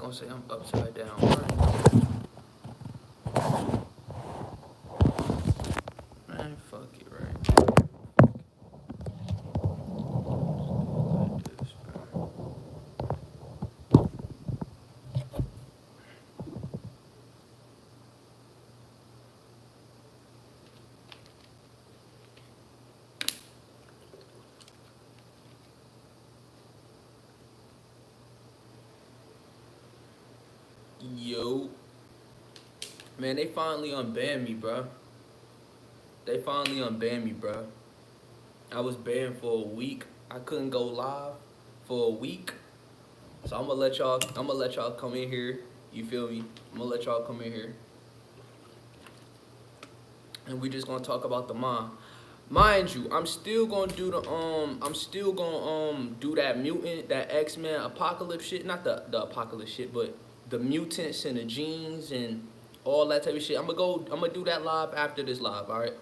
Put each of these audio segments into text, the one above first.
gonna say I'm upside down. Right? Man, fuck it, right? Like this, bro. Yo, man, they finally unbanned me, bro. They finally unbanned me, bro. I was banned for a week. I couldn't go live for a week. So I'm gonna let y'all come in here. You feel me? I'm gonna let y'all come in here. And we just gonna talk about the mind. Mind you, I'm still gonna do do that mutant, that X-Men apocalypse shit. Not the apocalypse shit, but the mutants and the genes and all that type of shit. I'm gonna do that live after this live, alright?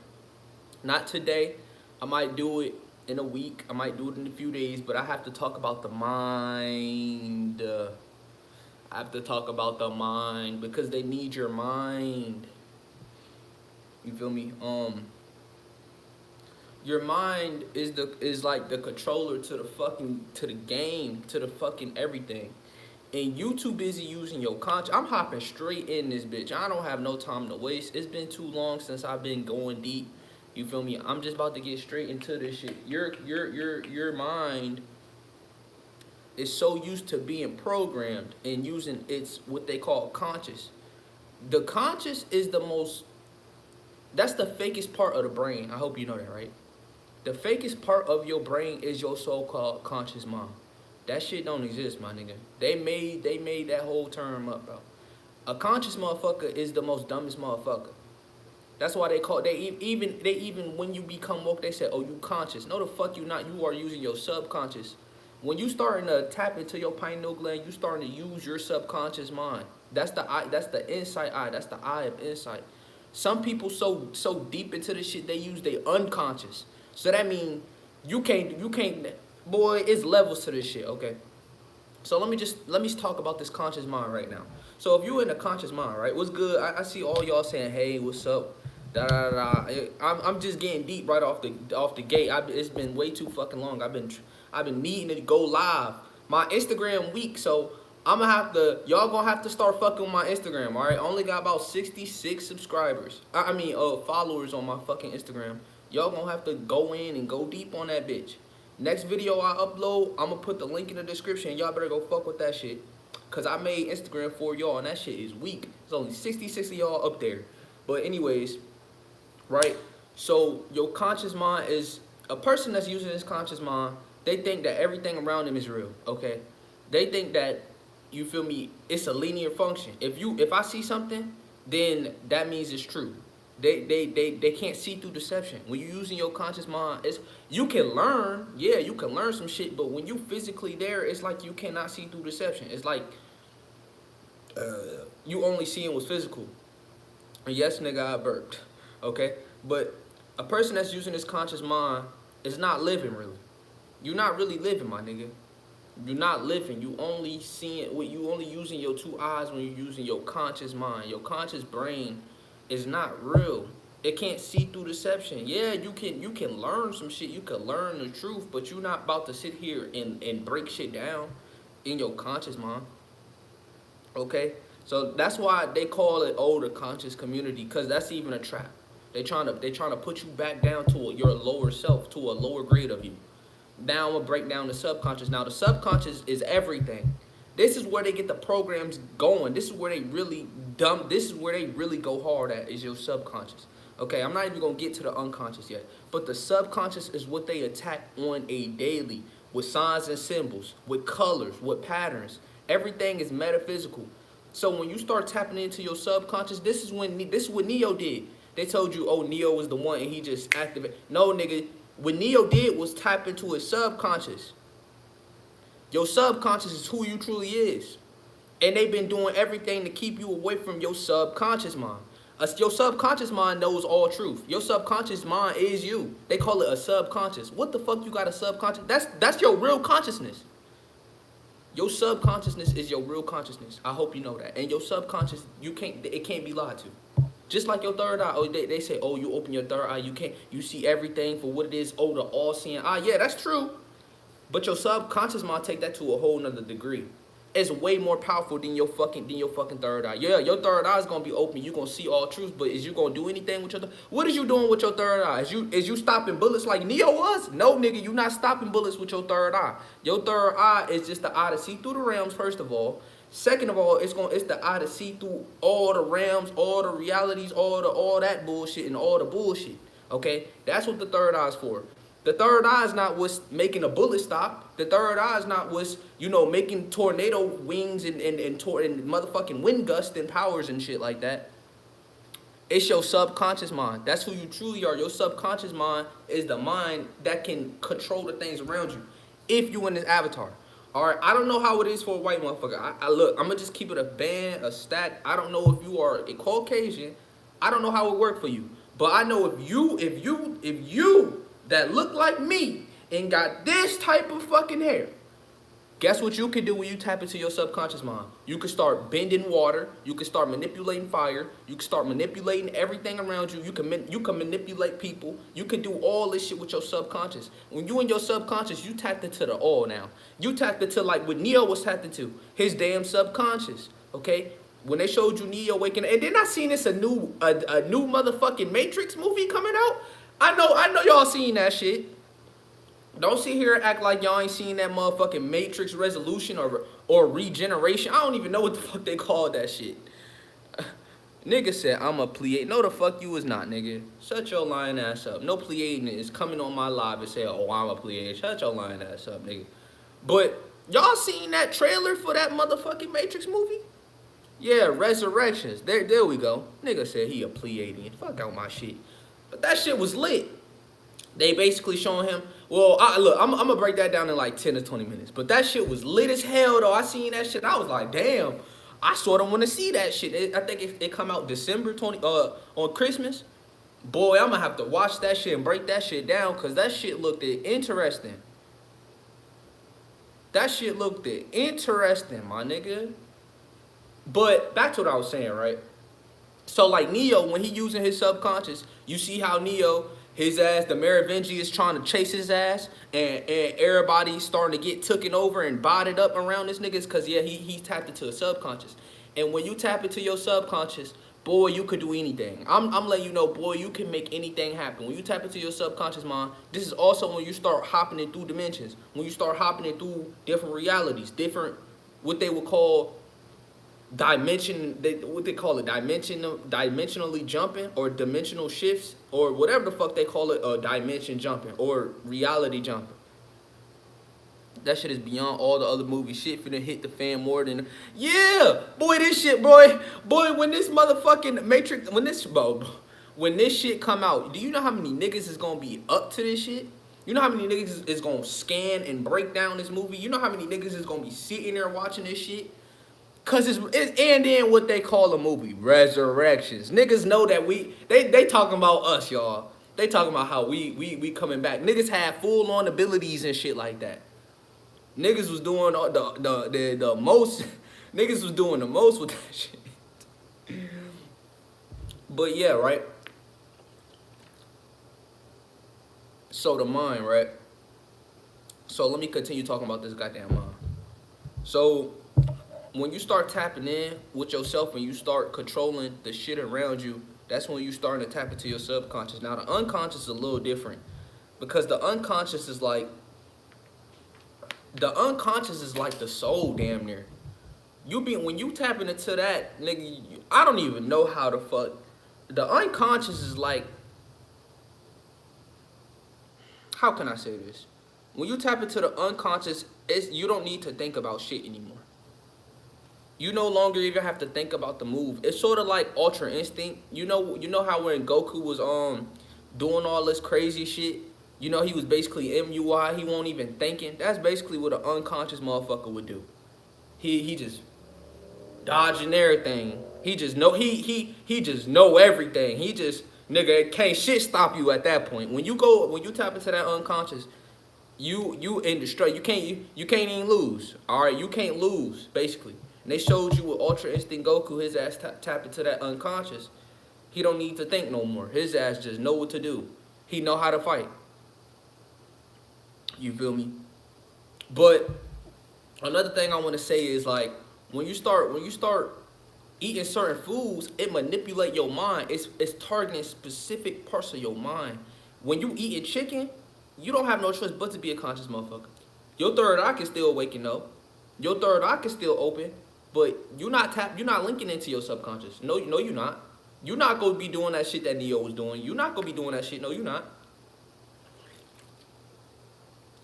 Not today. I might do it in a week. I might do it in a few days, but I have to talk about the mind. I have to talk about the mind because they need your mind. You feel me? Your mind is like the controller to the game, to the fucking everything. And you too busy using your conscience. I'm hopping straight in this bitch. I don't have no time to waste. It's been too long since I've been going deep. You feel me? I'm just about to get straight into this shit. Your mind is so used to being programmed and using its what they call conscious. The conscious is the most, that's the fakest part of the brain. I hope you know that, right? The fakest part of your brain is your so-called conscious mind. That shit don't exist, my nigga. They made that whole term up, bro. A conscious motherfucker is the most dumbest motherfucker. That's why they even when you become woke, they say, oh, you conscious. No, the fuck you not. You are using your subconscious. When you starting to tap into your pineal gland, you starting to use your subconscious mind. That's the eye. That's the insight eye. That's the eye of insight. Some people so deep into this shit they use their unconscious. So that means you can't. Boy, it's levels to this shit. Okay. So let me talk about this conscious mind right now. So if you in a conscious mind, right? What's good? I see all y'all saying, hey, what's up? Da da da. I'm just getting deep right off the gate. It's been way too fucking long. I've been needing to go live. My Instagram week, so y'all gonna have to start fucking with my Instagram, all right? I only got about 66 subscribers. Followers on my fucking Instagram. Y'all gonna have to go in and go deep on that bitch. Next video I upload, I'm gonna put the link in the description. Y'all better go fuck with that shit. Cause I made Instagram for y'all and that shit is weak. There's only 66 of y'all up there. But anyways, right? So your conscious mind is a person that's using his conscious mind, they think that everything around them is real, okay? They think that, you feel me, it's a linear function. If I see something, then that means it's true. They can't see through deception. When you're using your conscious mind, you can learn, yeah, you can learn some shit, but when you physically there, it's like you cannot see through deception. It's like you only seeing what's physical. And yes, nigga, I burped. Okay? But a person that's using his conscious mind is not living really. You're not really living, my nigga. You're not living. You only using your two eyes when you're using your conscious mind. Your conscious brain is not real. It can't see through deception. Yeah, you can learn some shit. You can learn the truth, but you're not about to sit here and break shit down in your conscious mind. Okay? So that's why they call it older conscious community, because that's even a trap. They trying to put you back down to your lower self, to a lower grade of you. Now I'm gonna break down the subconscious. Now the subconscious is everything. This is where they get the programs going. This is where they really This is where they really go hard at, is your subconscious. Okay, I'm not even gonna get to the unconscious yet. But the subconscious is what they attack on a daily, with signs and symbols, with colors, with patterns. Everything is metaphysical. So when you start tapping into your subconscious, this is what Neo did. They told you, oh, Neo was the one and he just activated. No, nigga. What Neo did was tap into his subconscious. Your subconscious is who you truly is. And they've been doing everything to keep you away from your subconscious mind. Your subconscious mind knows all truth. Your subconscious mind is you. They call it a subconscious. What the fuck you got a subconscious? That's your real consciousness. Your subconsciousness is your real consciousness. I hope you know that. And your subconscious, it can't be lied to. Just like your third eye. Oh, they say, oh, you open your third eye, you see everything for what it is. Oh, the all-seeing eye. Yeah, that's true. But your subconscious mind take that to a whole nother degree. It's way more powerful than your fucking third eye. Yeah, your third eye is gonna be open. You gonna see all truth. But is you gonna do anything with your? What is you doing with your third eye? Is you stopping bullets like Neo was? No, nigga, you not stopping bullets with your third eye. Your third eye is just the eye to see through the realms. First of all, second of all, it's the eye to see through all the realms, all the realities, all that bullshit and all the bullshit. Okay, that's what the third eye is for. The third eye is not what's making a bullet stop. The third eye is not what's, making tornado wings and motherfucking wind gusts and powers and shit like that. It's your subconscious mind. That's who you truly are. Your subconscious mind is the mind that can control the things around you. If you in this avatar. Alright, I don't know how it is for a white motherfucker. Look, I'm gonna just keep it a band, a stack. I don't know if you are a Caucasian. I don't know how it worked for you. But I know if you that look like me and got this type of fucking hair, guess what you can do when you tap into your subconscious mind? You can start bending water. You can start manipulating fire. You can start manipulating everything around you. You can manipulate people. You can do all this shit with your subconscious. When you in your subconscious, you tapped into the all now. You tapped into like what Neo was tapped into, his damn subconscious. Okay. When they showed you Neo waking up, and then I seen this a new motherfucking Matrix movie coming out. I know y'all seen that shit. Don't sit here and act like y'all ain't seen that motherfucking Matrix Resolution or Regeneration. I don't even know what the fuck they called that shit. Nigga said, I'm a Pleiadian. No, the fuck you is not, nigga. Shut your lying ass up. No Pleiadian is coming on my live and say, oh, I'm a Pleiadian. Shut your lying ass up, nigga. But y'all seen that trailer for that motherfucking Matrix movie? Yeah, Resurrections. There we go. Nigga said he a Pleiadian. Fuck out my shit. But that shit was lit. They basically showing him. Well, look, I'm gonna break that down in like 10 to 20 minutes. But that shit was lit as hell, though. I seen that shit. And I was like, damn. I sort of want to see that shit. I think it come out December 20 on Christmas. Boy, I'm gonna have to watch that shit and break that shit down, cause that shit looked interesting. That shit looked interesting, my nigga. But back to what I was saying, right? So like Neo, when he using his subconscious, you see how Neo, his ass, the Merovingi is trying to chase his ass, and everybody's starting to get taken over and botted up around this niggas, cause yeah, he tapped into a subconscious. And when you tap into your subconscious, boy, you could do anything. I'm letting you know, boy, you can make anything happen. When you tap into your subconscious mind, this is also when you start hopping in through dimensions. When you start hopping in through different realities, different, what they would call dimensionally jumping, or dimensional shifts, or whatever the fuck they call it, dimension jumping or reality jumping. That shit is beyond all the other movie shit. Finna hit the fan more than, yeah, boy, this shit, boy, when this motherfucking Matrix, when this shit come out, do you know how many niggas is gonna be up to this shit? You know how many niggas is gonna scan and break down this movie? You know how many niggas is gonna be sitting there watching this shit? Cause it's and then what they call a movie, Resurrections. Niggas know that they talking about us, y'all. They talking about how we coming back. Niggas have full on abilities and shit like that. Niggas was doing the most. Niggas was doing the most with that shit. But yeah, right. So the mind, right. So let me continue talking about this goddamn mind. So when you start tapping in with yourself and you start controlling the shit around you, that's when you starting to tap into your subconscious. Now, the unconscious is a little different, because the unconscious is like the soul, damn near. When you tapping into that, nigga, I don't even know how the fuck. The unconscious is like, how can I say this? When you tap into the unconscious, you don't need to think about shit anymore. You no longer even have to think about the move. It's sort of like Ultra Instinct. You know how when Goku was doing all this crazy shit, he was basically MUI, he won't even thinking. That's basically what an unconscious motherfucker would do. He just dodging everything. He just know just know everything. He just, nigga, can't shit stop you at that point. When you tap into that unconscious, you in the straight. You can't even lose. All right, you can't lose basically. And they showed you with Ultra Instinct Goku, his ass tapped into that unconscious. He don't need to think no more. His ass just know what to do. He know how to fight. You feel me? But another thing I want to say is like when you start eating certain foods, it manipulate your mind. It's targeting specific parts of your mind. When you eating chicken, you don't have no choice but to be a conscious motherfucker. Your third eye is still waking up. Your third eye is still open, but you're not linking into your subconscious. No, you're not. You're not gonna be doing that shit that Neo was doing. You're not gonna be doing that shit. No, you're not.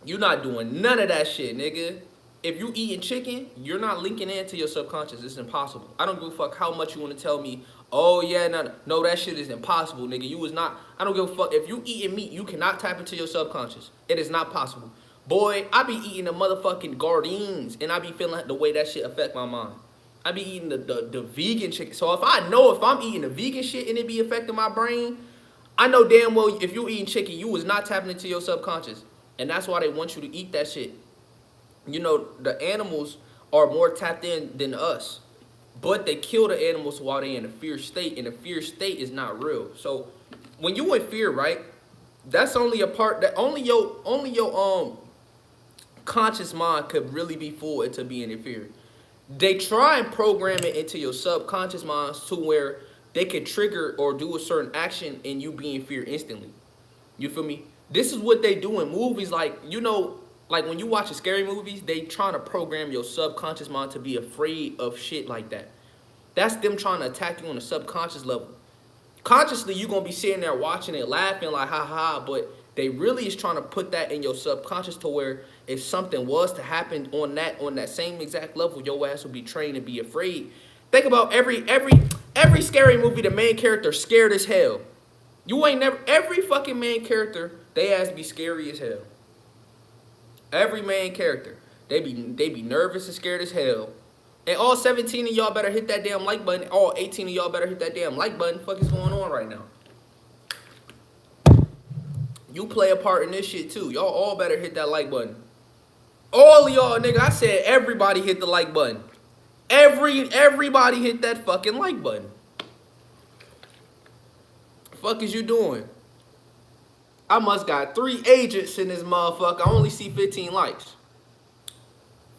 You're not doing none of that shit, nigga. If you eating chicken, you're not linking into your subconscious. It's impossible. I don't give a fuck how much you want to tell me. Oh yeah, no, that shit is impossible, nigga. You was not. I don't give a fuck. If you eating meat, you cannot tap into your subconscious. It is not possible. Boy, I be eating the motherfucking Gardens, and I be feeling the way that shit affect my mind. I be eating the vegan chicken. So if I'm eating the vegan shit and it be affecting my brain, I know damn well if you eating chicken, you was not tapping into your subconscious. And that's why they want you to eat that shit. You know, the animals are more tapped in than us. But they kill the animals while they're in a fear state, and the fear state is not real. So when you in fear, right, that's only a part that only your conscious mind could really be fooled into being in fear. They try and program it into your subconscious minds to where they could trigger or do a certain action and you be in fear instantly. You feel me? This is what they do in movies, like, you know, like when you watch scary movies, they trying to program your subconscious mind to be afraid of shit like that. That's them trying to attack you on a subconscious level. Consciously, you're going to be sitting there watching it, laughing like, ha ha, but they really is trying to put that in your subconscious to where if something was to happen on that same exact level, your ass will be trained and be afraid. Think about every scary movie, the main character scared as hell. You ain't never, every fucking main character, they ass be scary as hell. Every main character, they be nervous and scared as hell. And all 17 of y'all better hit that damn like button. All 18 of y'all better hit that damn like button. Fuck is going on right now? You play a part in this shit too. Y'all all better hit that like button. All of y'all, nigga, I said everybody hit the like button. Everybody hit that fucking like button. Fuck is you doing? I must got 3 agents in this motherfucker. I only see 15 likes.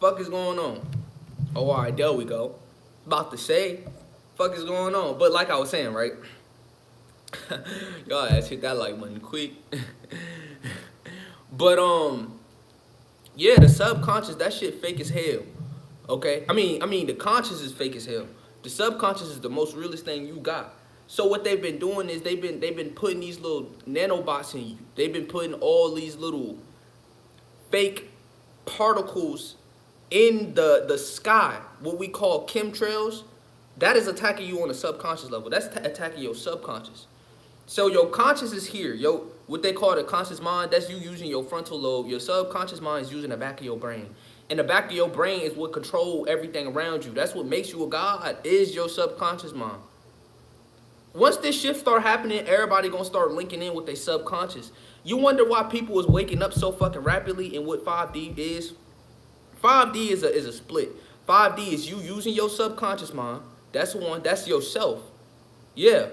Fuck is going on? Oh, alright, there we go. About to say, fuck is going on? But like I was saying, right? Y'all ass hit that like button quick. But yeah, the subconscious, that shit fake as hell. Okay? I mean the conscious is fake as hell. The subconscious is the most realest thing you got. So what they've been doing is they've been putting these little nanobots in you. They've been putting all these little fake particles in the sky, what we call chemtrails. That is attacking you on a subconscious level. That's attacking your subconscious. So your conscious is here. What they call the conscious mind, that's you using your frontal lobe. Your subconscious mind is using the back of your brain. And the back of your brain is what control everything around you. That's what makes you a god, is your subconscious mind. Once this shift start happening, everybody gonna start linking in with their subconscious. You wonder why people is waking up so fucking rapidly and what 5D is? 5D is a split. 5D is you using your subconscious mind. That's one. That's yourself. Yeah.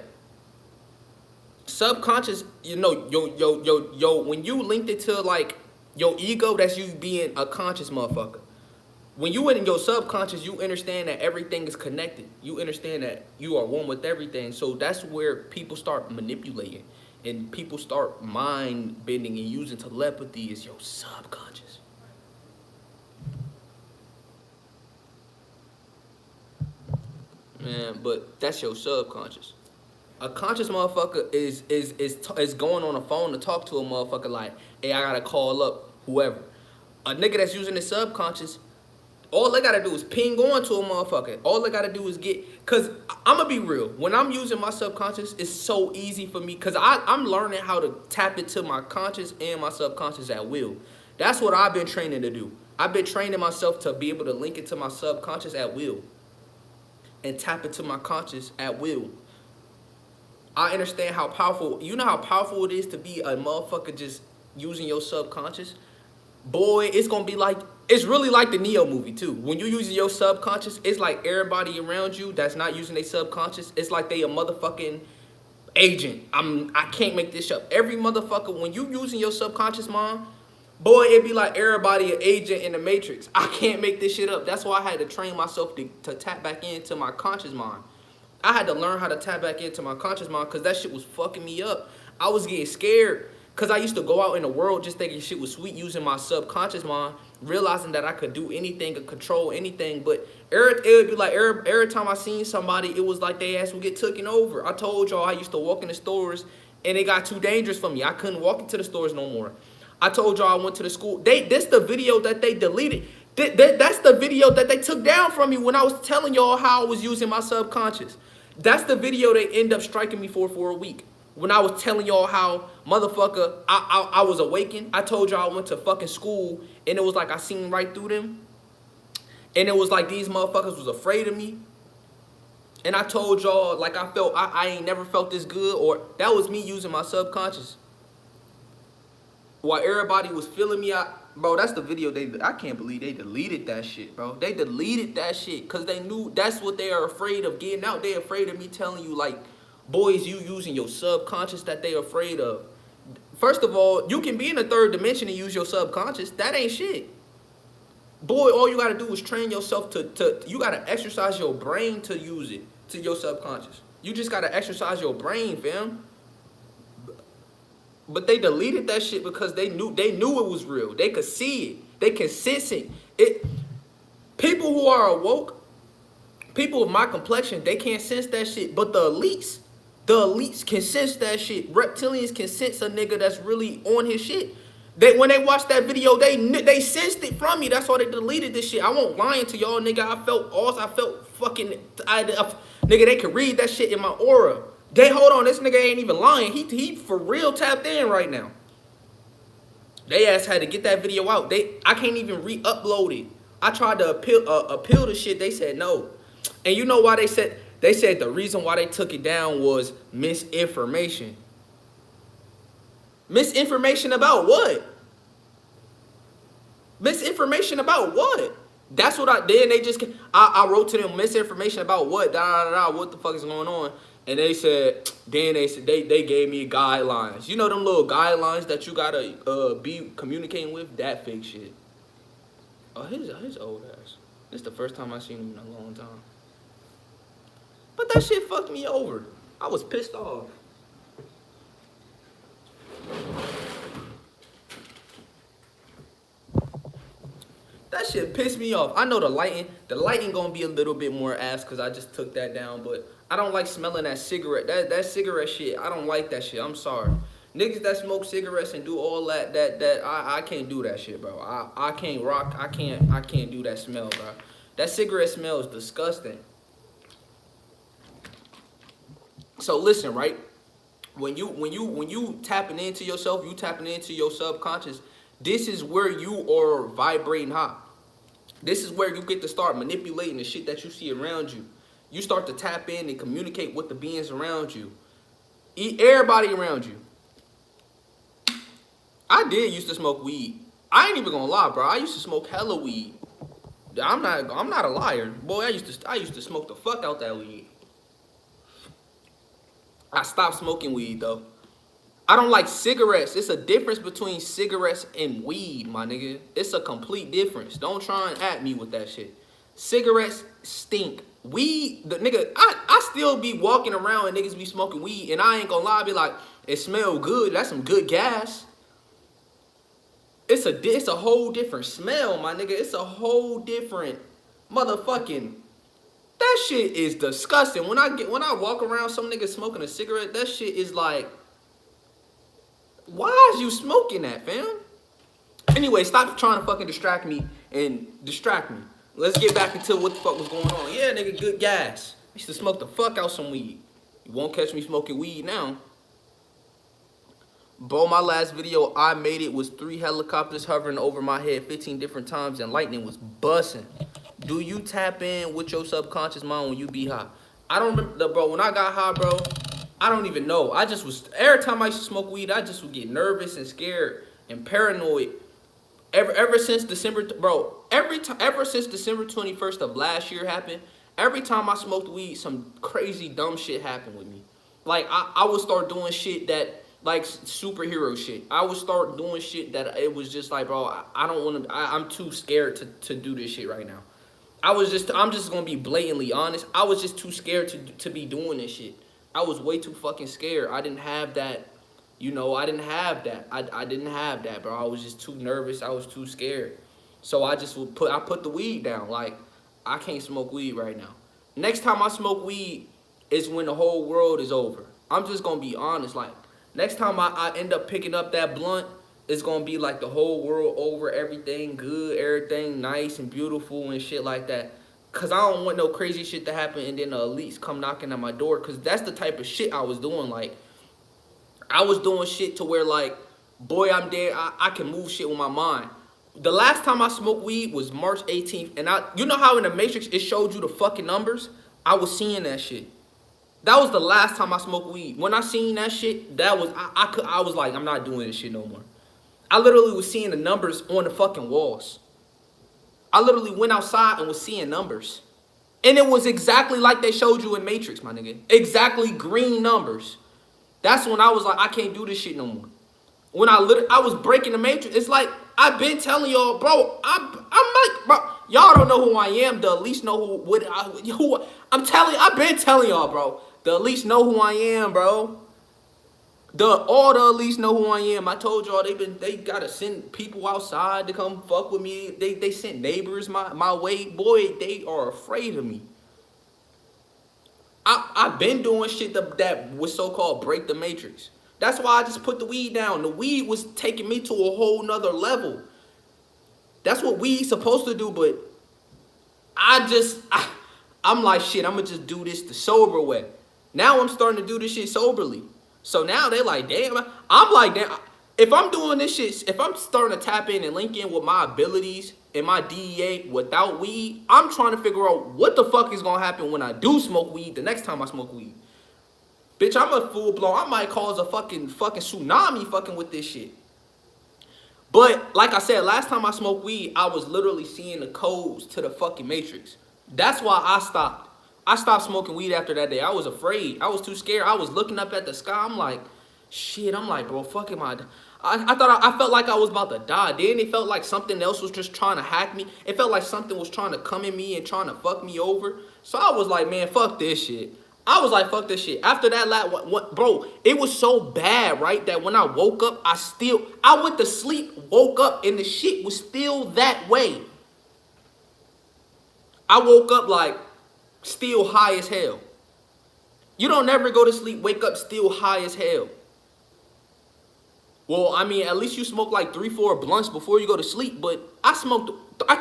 Subconscious, you know, yo, when you linked it to like your ego, that's you being a conscious motherfucker. When you in your subconscious, you understand that everything is connected. You understand that you are one with everything. So that's where people start manipulating and people start mind bending and using telepathy as your subconscious. Man, but that's your subconscious. A conscious motherfucker is going on a phone to talk to a motherfucker like, hey, I gotta call up whoever. A nigga that's using his subconscious, all they gotta do is ping on to a motherfucker. All they gotta do is cause I'ma be real. When I'm using my subconscious, it's so easy for me, cause I'm learning how to tap into my conscious and my subconscious at will. That's what I've been training to do. I've been training myself to be able to link it to my subconscious at will and tap into my conscious at will. I understand how powerful, you know how powerful it is to be a motherfucker just using your subconscious? boy, it's gonna be like, it's really like the Neo movie too. When you using your subconscious, it's like everybody around you that's not using their subconscious, it's like they a motherfucking agent. I can't make this up. Every motherfucker, when you using your subconscious mind, boy, it be like everybody an agent in the Matrix. I can't make this shit up. That's why I had to train myself to tap back into my conscious mind. I had to learn how to tap back into my conscious mind because that shit was fucking me up. I was getting scared because I used to go out in the world just thinking shit was sweet, using my subconscious mind, realizing that I could do anything and control anything. But it would be like every time I seen somebody, it was like they ass would get taken over. I told y'all I used to walk in the stores and it got too dangerous for me. I couldn't walk into the stores no more. I told y'all I went to the school. This the video that they deleted. That's the video that they took down from me when I was telling y'all how I was using my subconscious. That's the video they end up striking me for a week. When I was telling y'all how, motherfucker, I was awakened. I told y'all I went to fucking school, and it was like I seen right through them. And it was like these motherfuckers was afraid of me. And I told y'all, like, I felt, I ain't never felt this good, or that was me using my subconscious. While everybody was feeling me out. Bro, that's the video I can't believe they deleted that shit, bro. They deleted that shit because they knew that's what they are afraid of getting out. They afraid of me telling you, like, boys, you using your subconscious that they afraid of. First of all, you can be in a third dimension and use your subconscious. That ain't shit. Boy, all you gotta do is train yourself you gotta exercise your brain to use it, to your subconscious. You just gotta exercise your brain, fam. But they deleted that shit because they knew it was real. They could see it. They can sense it. People who are awoke, people of my complexion, they can't sense that shit. But the elites can sense that shit. Reptilians can sense a nigga that's really on his shit. When they watched that video, they sensed it from me. That's why they deleted this shit. I won't lying to y'all, nigga. I felt fucking, nigga, they could read that shit in my aura. Hold on, this nigga ain't even lying. He for real tapped in right now. They ass had to get that video out. I can't even re-upload it. I tried to appeal the shit. They said no. And you know why they said the reason why they took it down was misinformation. Misinformation about what? Misinformation about what? That's what I wrote to them, misinformation about what? What the fuck is going on? And they said, they gave me guidelines. You know them little guidelines that you gotta be communicating with? That fake shit. Oh, his old ass. This is the first time I seen him in a long time. But that shit fucked me over. I was pissed off. That shit pissed me off. I know the lighting gonna be a little bit more ass because I just took that down, but I don't like smelling that cigarette. That cigarette shit, I don't like that shit. I'm sorry. Niggas that smoke cigarettes and do all that I can't do that shit, bro. I can't rock. I can't do that smell, bro. That cigarette smell is disgusting. So listen, right? When you tapping into yourself, you tapping into your subconscious, this is where you are vibrating high. This is where you get to start manipulating the shit that you see around you. You start to tap in and communicate with the beings around you. Everybody around you. I did used to smoke weed. I ain't even gonna lie, bro. I used to smoke hella weed. I'm not a liar. Boy, I used to smoke the fuck out that weed. I stopped smoking weed though. I don't like cigarettes. It's a difference between cigarettes and weed, my nigga. It's a complete difference. Don't try and at me with that shit. Cigarettes stink. Weed, the nigga, I still be walking around and niggas be smoking weed, and I ain't gonna lie, I be like, it smell good. That's some good gas. It's a whole different smell, my nigga. It's a whole different motherfucking. That shit is disgusting. When I walk around some nigga smoking a cigarette, that shit is like, why is you smoking that, fam? Anyway, stop trying to fucking distract me and distract me. Let's get back into what the fuck was going on. Yeah, nigga, good gas. I used to smoke the fuck out some weed. You won't catch me smoking weed now. Bro, my last video I made it was 3 helicopters hovering over my head 15 different times and lightning was busting. Do you tap in with your subconscious mind when you be high? I don't remember, bro, when I got high, bro, I don't even know. I just was, every time I used to smoke weed, I just would get nervous and scared and paranoid. Ever since December, bro. Ever since December 21st of last year happened. Every time I smoked weed, some crazy dumb shit happened with me. Like I would start doing shit that like superhero shit. I would start doing shit that it was just like, bro, I don't want to. I'm too scared to do this shit right now. I'm just gonna be blatantly honest. I was just too scared to be doing this shit. I was way too fucking scared. I didn't have that, I didn't have that. I didn't have that, bro. I was just too nervous. I was too scared. So I just I put the weed down. Like, I can't smoke weed right now. Next time I smoke weed is when the whole world is over. I'm just gonna be honest. Like, next time I end up picking up that blunt, it's gonna be like the whole world over, everything good, everything nice and beautiful and shit like that. Cause I don't want no crazy shit to happen and then the elites come knocking at my door. Cause that's the type of shit I was doing. Like, I was doing shit to where like, boy, I'm dead. I can move shit with my mind. The last time I smoked weed was March 18th. And you know how in the Matrix it showed you the fucking numbers? I was seeing that shit. That was the last time I smoked weed. When I seen that shit, that was, I was like, I'm not doing this shit no more. I literally was seeing the numbers on the fucking walls. I literally went outside and was seeing numbers. And it was exactly like they showed you in Matrix, my nigga. Exactly green numbers. That's when I was like, I can't do this shit no more. When I was breaking the Matrix. It's like, I've been telling y'all, bro, I'm like, bro, y'all don't know who I am. The elites know I've been telling y'all, bro. The elites know who I am, bro. All the elites know who I am. I told y'all they gotta send people outside to come fuck with me. They sent neighbors my way. Boy, they are afraid of me. I've been doing shit that was so-called break the Matrix. That's why I just put the weed down. The weed was taking me to a whole nother level. That's what weed's supposed to do, but I'm like, shit, I'm gonna just do this the sober way. Now I'm starting to do this shit soberly. So now they're like, damn. I'm like, damn. If I'm doing this shit, if I'm starting to tap in and link in with my abilities and my DEA without weed, I'm trying to figure out what the fuck is gonna happen when I do smoke weed the next time I smoke weed. Bitch, I'm a full blown. I might cause a fucking tsunami fucking with this shit. But like I said, last time I smoked weed, I was literally seeing the codes to the fucking Matrix. That's why I stopped. I stopped smoking weed after that day. I was afraid. I was too scared. I was looking up at the sky. I'm like, shit. I'm like, bro, fuck am I felt like I was about to die. Then it felt like something else was just trying to hack me. It felt like something was trying to come in me and trying to fuck me over. So I was like, man, fuck this shit. I was like, fuck this shit. After that, bro, it was so bad, right, that when I woke up, I went to sleep, woke up, and the shit was still that way. I woke up like still high as hell. You don't never go to sleep, wake up still high as hell. Well, I mean, at least you smoke like 3-4 blunts before you go to sleep, but I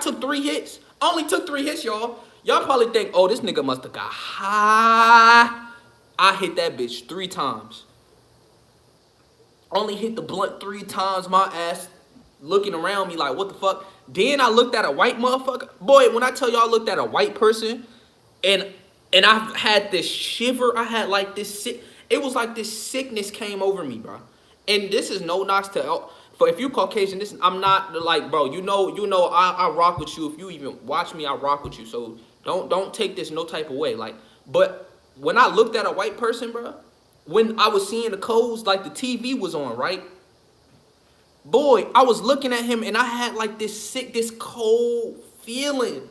took 3 hits. I only took 3 hits, y'all. Y'all probably think, oh, this nigga must have got high. I hit that bitch 3 times. Only hit the blunt 3 times, my ass looking around me like, what the fuck? Then I looked at a white motherfucker. Boy, when I tell y'all I looked at a white person and I had this shiver, I had like this it was like this sickness came over me, bro. And this is no knocks to, for if you Caucasian, I'm not like, bro, you know, I rock with you. If you even watch me, I rock with you. So don't take this no type of way. Like, but when I looked at a white person, bro, when I was seeing the codes, like the TV was on, right? Boy, I was looking at him and I had like this cold feeling.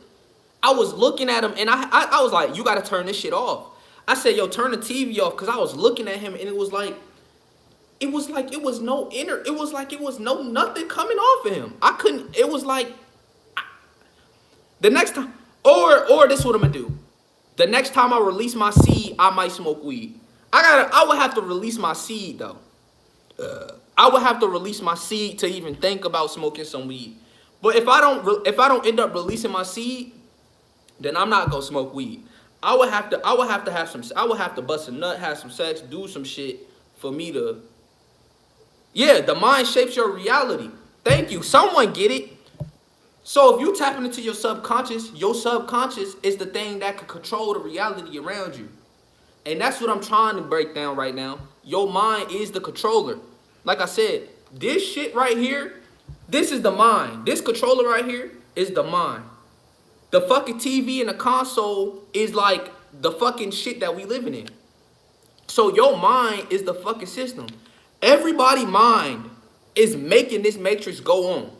I was looking at him and I was like, you got to turn this shit off. I said, yo, turn the TV off, because I was looking at him and it was like it was no nothing coming off of him. I couldn't, it was like, the next time, or this is what I'm gonna do. The next time I release my seed, I might smoke weed. I would have to release my seed though. I would have to release my seed to even think about smoking some weed. But if I don't end up releasing my seed, then I'm not gonna smoke weed. I would have to bust a nut, have some sex, do some shit for me to. Yeah, the mind shapes your reality. Thank you. Someone get it. So if you tapping into your subconscious is the thing that can control the reality around you. And that's what I'm trying to break down right now. Your mind is the controller. Like I said, this shit right here, This is the mind. This controller right here is the mind. The fucking TV and the console is like the fucking shit that we living in. So your mind is the fucking system. Everybody mind is making this matrix go on.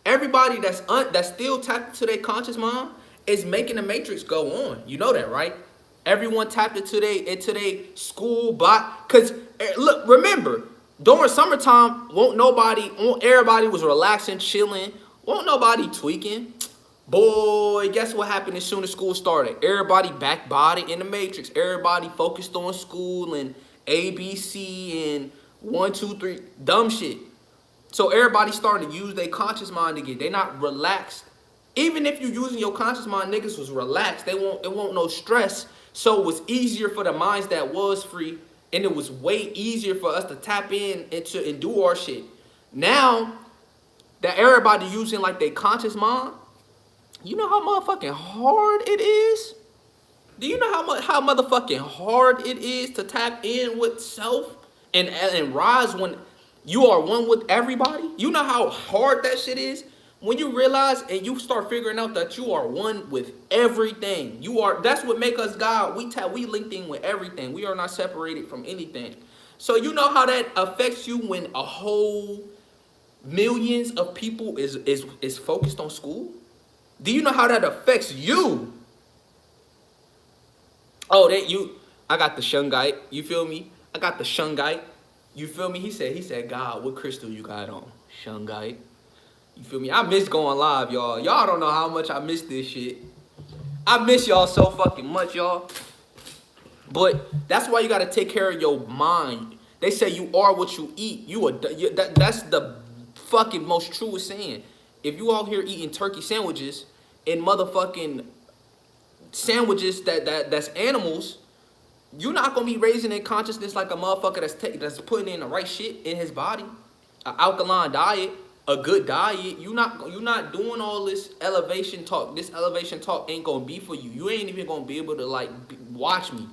Everybody that's still tapped to their conscious mind is making the matrix go on. You know that, right? Everyone tapped into their school bot. Cause look, remember, during summertime, won't everybody was relaxing, chilling, won't nobody tweaking. Boy, guess what happened as soon as school started? Everybody back body in the matrix. Everybody focused on school and ABC and 1, 2, 3, dumb shit. So everybody starting to use their conscious mind again. They not relaxed. Even if you using your conscious mind, niggas was relaxed. It won't no stress. So it was easier for the minds that was free, and it was way easier for us to tap in and do our shit. Now that everybody using like their conscious mind, you know how motherfucking hard it is? Do you know how motherfucking hard it is to tap in with self and rise when you are one with everybody? You know how hard that shit is? When you realize and you start figuring out that you are one with everything. That's what make us God. We linked in with everything. We are not separated from anything. So you know how that affects you when a whole millions of people is focused on school? Do you know how that affects you? Oh, I got the shungite. You feel me? I got the shungite. You feel me? He said, God, what crystal you got on? Shungite. You feel me? I miss going live, y'all. Y'all don't know how much I miss this shit. I miss y'all so fucking much, y'all. But that's why you gotta take care of your mind. They say you are what you eat. That's the fucking most truest saying. If you out here eating turkey sandwiches and motherfucking sandwiches that's animals, you're not gonna be raising in consciousness like a motherfucker that's putting in the right shit in his body. An alkaline diet, a good diet. You're not doing all this elevation talk. This elevation talk ain't gonna be for you. You ain't even gonna be able to like watch me.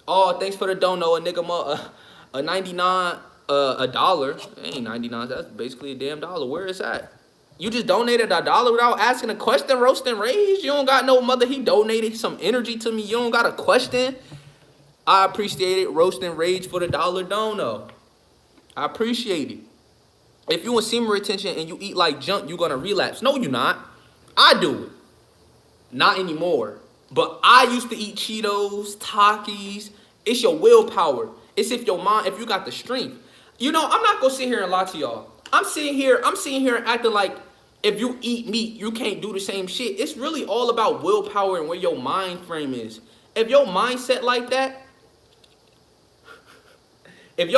Oh, thanks for the dono, a nigga, a 99, a dollar. It ain't 99. That's basically a damn dollar. Where is that? You just donated $1 without asking a question, roast and rage. You don't got no mother. He donated some energy to me. You don't got a question. I appreciate it. Roast and rage for the $1 dono. I appreciate it. If you want semen retention and you eat like junk, you're gonna relapse. No, you're not. I do it. Not anymore. But I used to eat Cheetos, Takis. It's your willpower. It's if you got the strength. You know, I'm not gonna sit here and lie to y'all. I'm sitting here acting like if you eat meat, you can't do the same shit. It's really all about willpower and where your mind frame is. If your mindset like that, if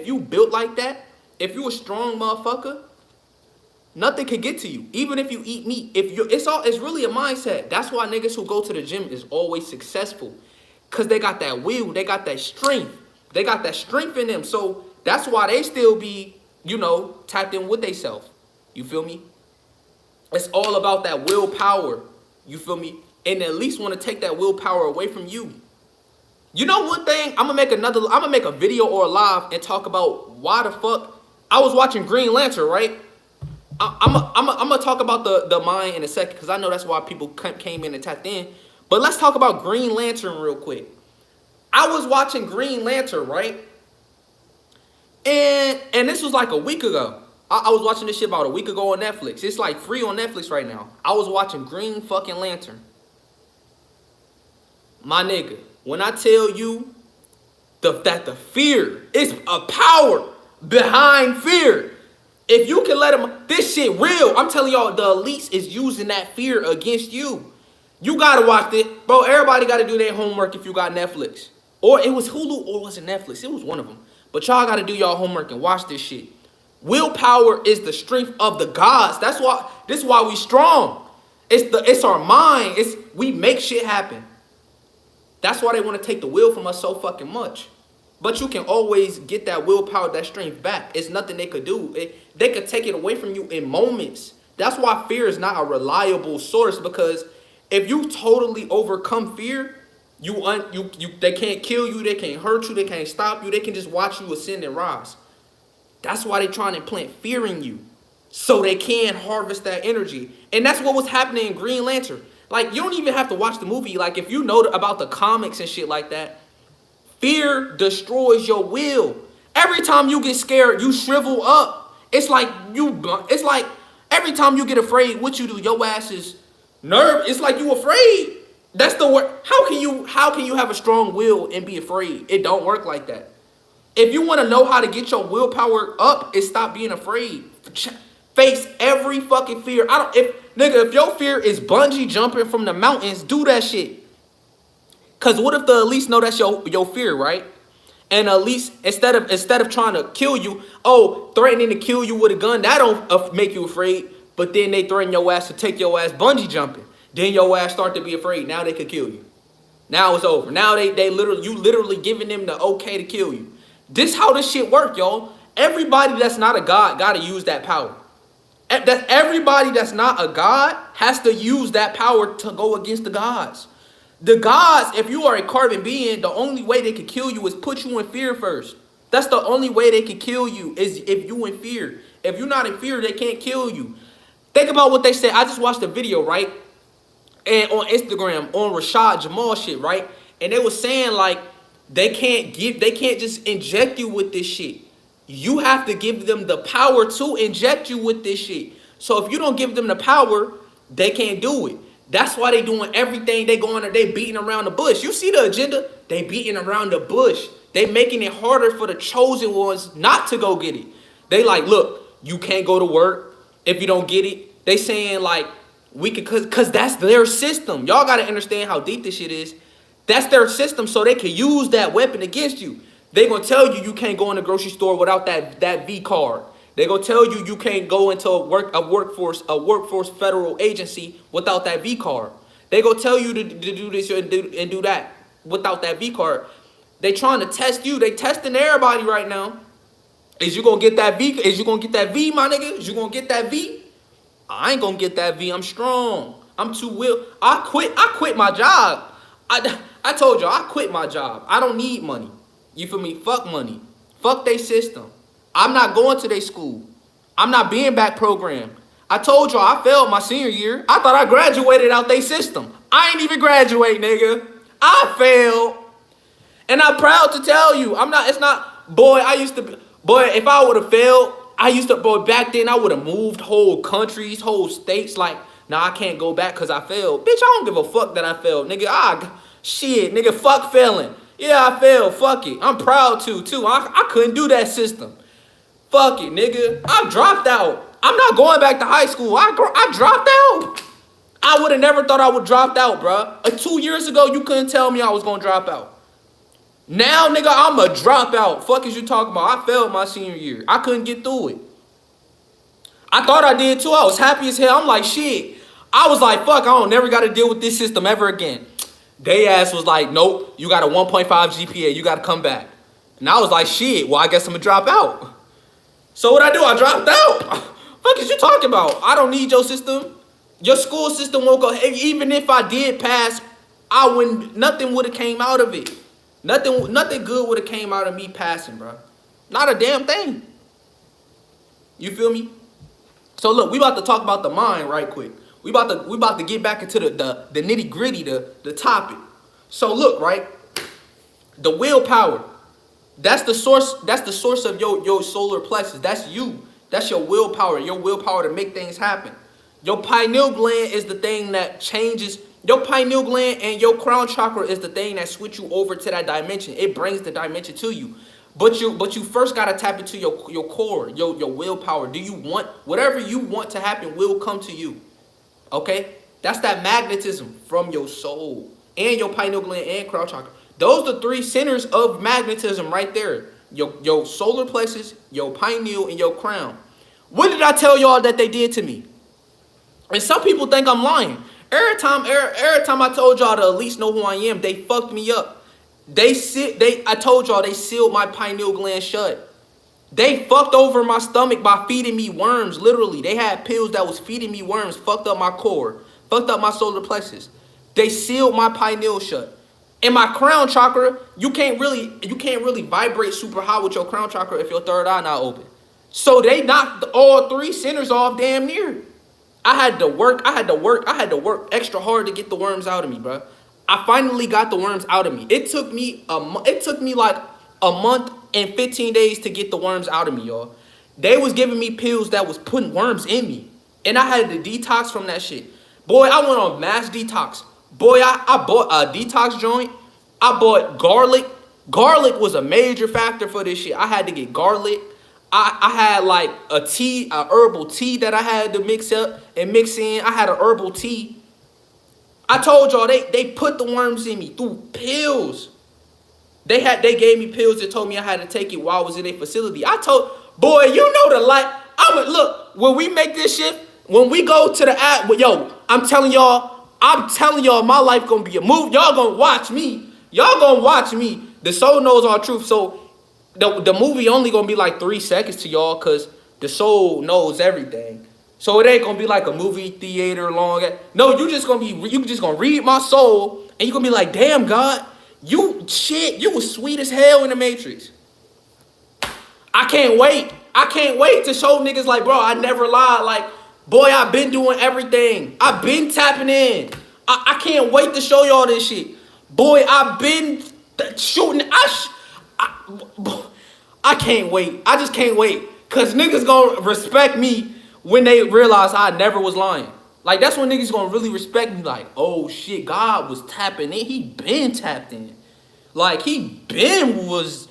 you built like that, if you a strong motherfucker, nothing can get to you. Even if you eat meat, it's really a mindset. That's why niggas who go to the gym is always successful. Cause they got that will, they got that strength. They got that strength in them. So that's why they still be, tapped in with themselves. You feel me? It's all about that willpower. You feel me? And at least want to take that willpower away from you. You know one thing? I'm gonna make a video or a live and talk about why the fuck I was watching Green Lantern, right? I'm gonna talk about the mind in a second because I know that's why people came in and tapped in. But let's talk about Green Lantern real quick. I was watching Green Lantern, right? And this was like a week ago. I was watching this shit about a week ago on Netflix. It's like free on Netflix right now. I was watching Green fucking Lantern. My nigga, when I tell you that the fear is a power behind fear. If you can let them, this shit real. I'm telling y'all, the elites is using that fear against you. You gotta watch it. Bro, everybody gotta do their homework if you got Netflix. Or it was Hulu or was it Netflix? It was one of them. But y'all gotta do y'all homework and watch this shit. Willpower is the strength of the gods. This is why we strong. It's our mind. We make shit happen. That's why they want to take the will from us so fucking much. But you can always get that willpower, that strength back. It's nothing they could do. They could take it away from you in moments. That's why fear is not a reliable source, because if you totally overcome fear, they can't kill you, they can't hurt you, they can't stop you, they can just watch you ascend and rise. That's why they're trying to implant fear in you. so they can harvest that energy. And that's what was happening in Green Lantern. Like, you don't even have to watch the movie. Like, if you know about the comics and shit like that, fear destroys your will. Every time you get scared, you shrivel up. It's like every time you get afraid, what you do, your ass is nerve. It's like you afraid. That's the word. How can you have a strong will and be afraid? It don't work like that. If you want to know how to get your willpower up, is stop being afraid. Face every fucking fear. If your fear is bungee jumping from the mountains, do that shit. Cause what if the elites know that's your fear, right? And elites, instead of trying to kill you, threatening to kill you with a gun, that don't make you afraid. But then they threaten your ass to take your ass bungee jumping. Then your ass start to be afraid. Now they could kill you. Now it's over. Now you literally giving them the okay to kill you. This how this shit work, y'all. Everybody that's not a god gotta use that power. Everybody that's not a god has to use that power to go against the gods. The gods, if you are a carbon being, the only way they can kill you is put you in fear first. That's the only way they can kill you, is if you in fear. If you're not in fear, they can't kill you. Think about what they said. I just watched a video, right? And on Instagram, on Rashad Jamal shit, right? And they was saying like they can't just inject you with this shit. You have to give them the power to inject you with this shit. So if you don't give them the power, they can't do it. That's why they doing everything. They beating around the bush. You see the agenda? They beating around the bush. They making it harder for the chosen ones not to go get it. They like, look, you can't go to work if you don't get it. They saying like, we could, cause that's their system. Y'all gotta understand how deep this shit is. That's their system, so they can use that weapon against you. They gonna tell you can't go in the grocery store without that V card. They gonna tell you can't go into a workforce federal agency without that V card. They gonna tell you to do this and do that without that V card. They trying to test you. They testing everybody right now. Is you gonna get that V? Is you gonna get that V, my nigga? Is you gonna get that V? I ain't gonna get that V. I'm strong. I'm too will. I quit my job. I told you I quit my job. I don't need money. You feel me? Fuck money. Fuck they system. I'm not going to their school. I'm not being back programmed. I told y'all I failed my senior year. I thought I graduated out their system. I ain't even graduate, nigga. I failed. And I'm proud to tell you. If I would have failed, back then I would have moved whole countries, whole states. Like, nah, I can't go back because I failed. Bitch, I don't give a fuck that I failed, nigga. Shit, nigga, fuck failing. Yeah, I failed. Fuck it. I'm proud too. I couldn't do that system. Fuck it, nigga. I dropped out. I'm not going back to high school. I dropped out. I would have never thought I would drop out, bro. 2 years ago, you couldn't tell me I was going to drop out. Now, nigga, I'm a dropout. Fuck is you talking about? I failed my senior year. I couldn't get through it. I thought I did too. I was happy as hell. I'm like, shit. I was like, fuck, I don't never got to deal with this system ever again. They ass was like, nope, you got a 1.5 GPA. You got to come back. And I was like, shit, well, I guess I'm going to drop out. So what I do? I dropped out. Fuck is you talking about? I don't need your system. Your school system won't go. Even if I did pass, nothing would have came out of it. Nothing good would have came out of me passing, bro. Not a damn thing. You feel me? So look, we about to talk about the mind right quick. We about to get back into the nitty gritty, the topic. So look, right? The willpower. That's the source of your solar plexus. That's you. That's your willpower to make things happen. Your pineal gland is the thing that changes. Your pineal gland and your crown chakra is the thing that switch you over to that dimension. It brings the dimension to you. But you first gotta tap into your core, your willpower. Do you want whatever you want to happen will come to you? Okay? That's that magnetism from your soul and your pineal gland and crown chakra. Those are the three centers of magnetism right there. Your solar plexus, your pineal, and your crown. What did I tell y'all that they did to me? And some people think I'm lying. Every time I told y'all to at least know who I am, they fucked me up. I told y'all they sealed my pineal gland shut. They fucked over my stomach by feeding me worms, literally. They had pills that was feeding me worms, fucked up my core, fucked up my solar plexus. They sealed my pineal shut. In my crown chakra, you can't really vibrate super high with your crown chakra if your third eye not open. So they knocked all 3 centers off damn near. I had to work extra hard to get the worms out of me, bro. I finally got the worms out of me. It took me like a month and 15 days to get the worms out of me, y'all. They was giving me pills that was putting worms in me. And I had to detox from that shit. Boy, I went on mass detox. Boy, I bought a detox joint. I bought garlic. Garlic was a major factor for this shit. I had to get garlic. I had like a herbal tea that I had to mix up and mix in. I had a herbal tea. I told y'all they put the worms in me through pills. They gave me pills that told me I had to take it while I was in a facility. I told, boy, you know the light. Look, when we make this shit, when we go to the app, yo, I'm telling y'all, my life gonna be a movie. Y'all gonna watch me. Y'all gonna watch me. The soul knows all truth. So the movie only gonna be like 3 seconds to y'all because the soul knows everything. So it ain't gonna be like a movie theater long. No, you just gonna read my soul and you gonna be like, damn God, you was sweet as hell in the Matrix. I can't wait. I can't wait to show niggas like, bro, I never lied. Like, boy, I've been doing everything. I've been tapping in. I can't wait to show y'all this shit. Boy, I've been shooting. I can't wait. I just can't wait. Because niggas gonna respect me when they realize I never was lying. Like, that's when niggas gonna really respect me. Like, oh shit, God was tapping in. He been tapped in. Like, he been was...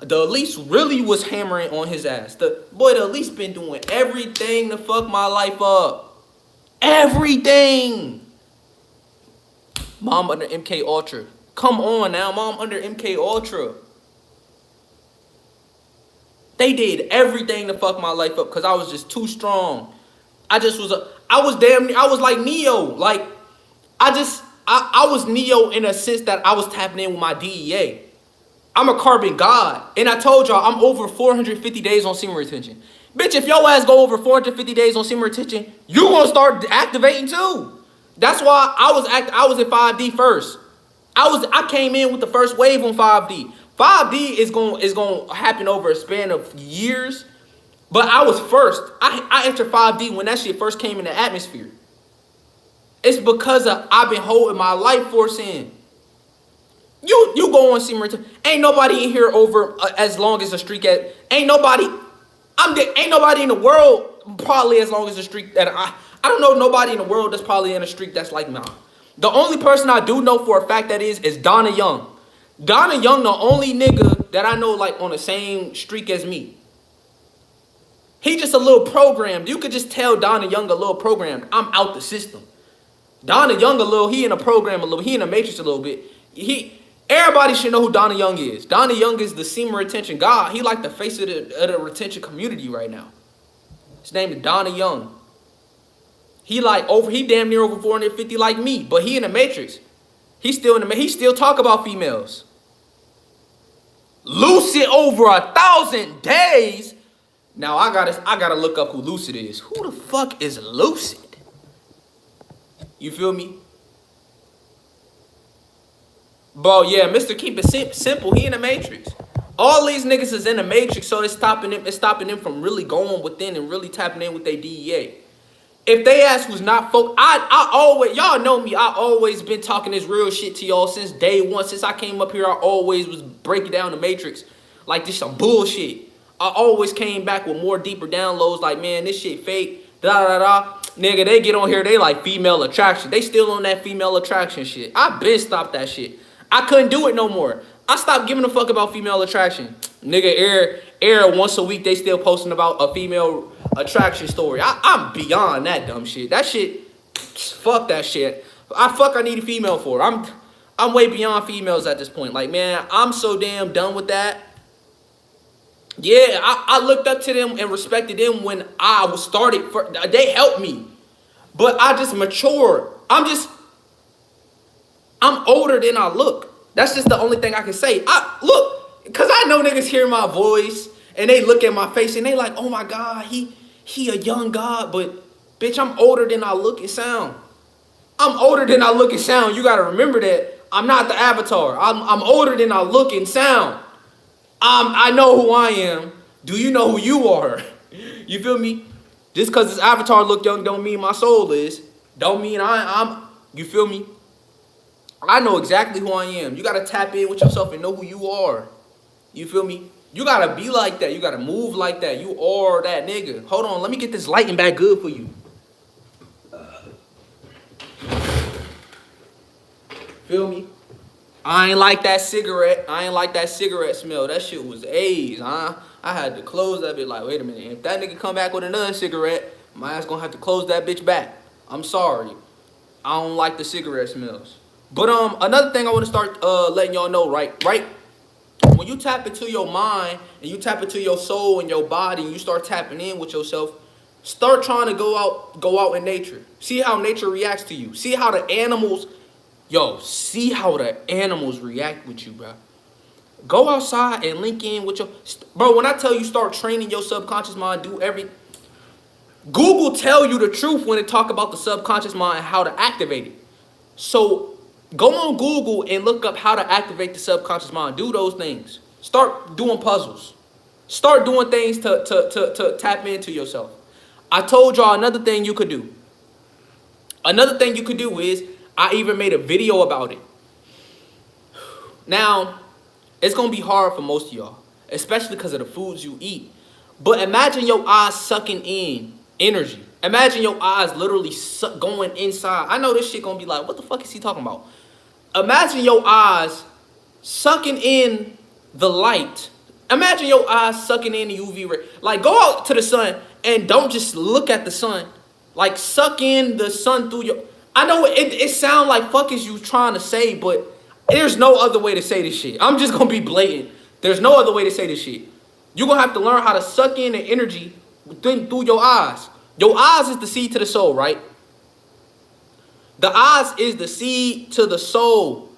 The Elise really was hammering on his ass. The Elise been doing everything to fuck my life up. Everything. Mom under MK Ultra. Come on now, mom under MK Ultra. They did everything to fuck my life up because I was just too strong. I was like Neo. Like, I was Neo in a sense that I was tapping in with my DEA. I'm a carbon god. And I told y'all, I'm over 450 days on semen retention. Bitch, if your ass go over 450 days on semen retention, you gonna start activating too. That's why I was at 5D first. I came in with the first wave on 5D. 5D is gonna happen over a span of years. But I was first. I entered 5D when that shit first came in the atmosphere. It's because I've been holding my life force in. You go on semen retention. Ain't nobody in here over as long as a streak at. Ain't nobody in the world probably as long as a streak that I don't know nobody in the world that's probably in a streak that's like mine. The only person I do know for a fact that is Donna Young. Donna Young, the only nigga that I know like on the same streak as me. He just a little programmed. You could just tell Donna Young a little programmed. I'm out the system. Donna Young he in a program a little. He in a matrix a little bit. Everybody should know who Donna Young is. Donna Young is the semen retention god. He like the face of the retention community right now. His name is Donna Young. He damn near over 450 like me, but he in the matrix. He still talk about females. Lucid over 1,000 days. Now I gotta look up who Lucid is. Who the fuck is Lucid? You feel me? Bro, yeah, Mr. Keep It Simple, he in the Matrix. All these niggas is in the Matrix, so it's stopping them from really going within and really tapping in with their DEA. If they ass was not focused, I always, y'all know me, I always been talking this real shit to y'all since day one. Since I came up here, I always was breaking down the Matrix like this some bullshit. I always came back with more deeper downloads like, man, this shit fake, da-da-da-da. Nigga, they get on here, they like female attraction. They still on that female attraction shit. I been stopped that shit. I couldn't do it no more. I stopped giving a fuck about female attraction. Nigga, air once a week, they still posting about a female attraction story. I'm beyond that dumb shit. That shit, fuck that shit. I need a female for. I'm way beyond females at this point. Like, man, I'm so damn done with that. Yeah, I looked up to them and respected them when I was started. They helped me. But I just matured. I'm older than I look. That's just the only thing I can say. Because I know niggas hear my voice and they look at my face and they like, oh my God, he a young God. But bitch, I'm older than I look and sound. I'm older than I look and sound. You got to remember that. I'm not the avatar. I'm older than I look and sound. I know who I am. Do you know who you are? You feel me? Just because this avatar look young don't mean my soul is. Don't mean I'm. You feel me? I know exactly who I am. You gotta tap in with yourself and know who you are. You feel me? You gotta be like that. You gotta move like that. You are that nigga. Hold on, let me get this lighting back good for you. Feel me? I ain't like that cigarette. I ain't like that cigarette smell. That shit was A's, huh? I had to close that bitch like, wait a minute. If that nigga come back with another cigarette, my ass gonna have to close that bitch back. I'm sorry. I don't like the cigarette smells. But another thing I want to start letting y'all know, right? When you tap into your mind and you tap into your soul and your body and you start tapping in with yourself, start trying to go out in nature. See how nature reacts to you. See how the animals, see how the animals react with you, bro. Go outside and link in with your, bro, when I tell you start training your subconscious mind, do every, Google tell you the truth when they talk about the subconscious mind and how to activate it. So go on Google and look up how to activate the subconscious mind. Do those things. Start doing puzzles. Start doing things to tap into yourself. I told y'all another thing you could do. Another thing you could do is, I even made a video about it. Now, it's going to be hard for most of y'all, especially because of the foods you eat. But imagine your eyes sucking in energy. Imagine your eyes literally going inside. I know this shit going to be like, what the fuck is he talking about? Imagine your eyes sucking in the light. Imagine your eyes sucking in the UV ray. Like, go out to the sun and don't just look at the sun. Like, suck in the sun through your... I know it sounds like fuck is you trying to say, but there's no other way to say this shit. I'm just going to be blatant. There's no other way to say this shit. You're going to have to learn how to suck in the energy through your eyes. Your eyes is the seed to the soul, right? The eyes is the seed to the soul.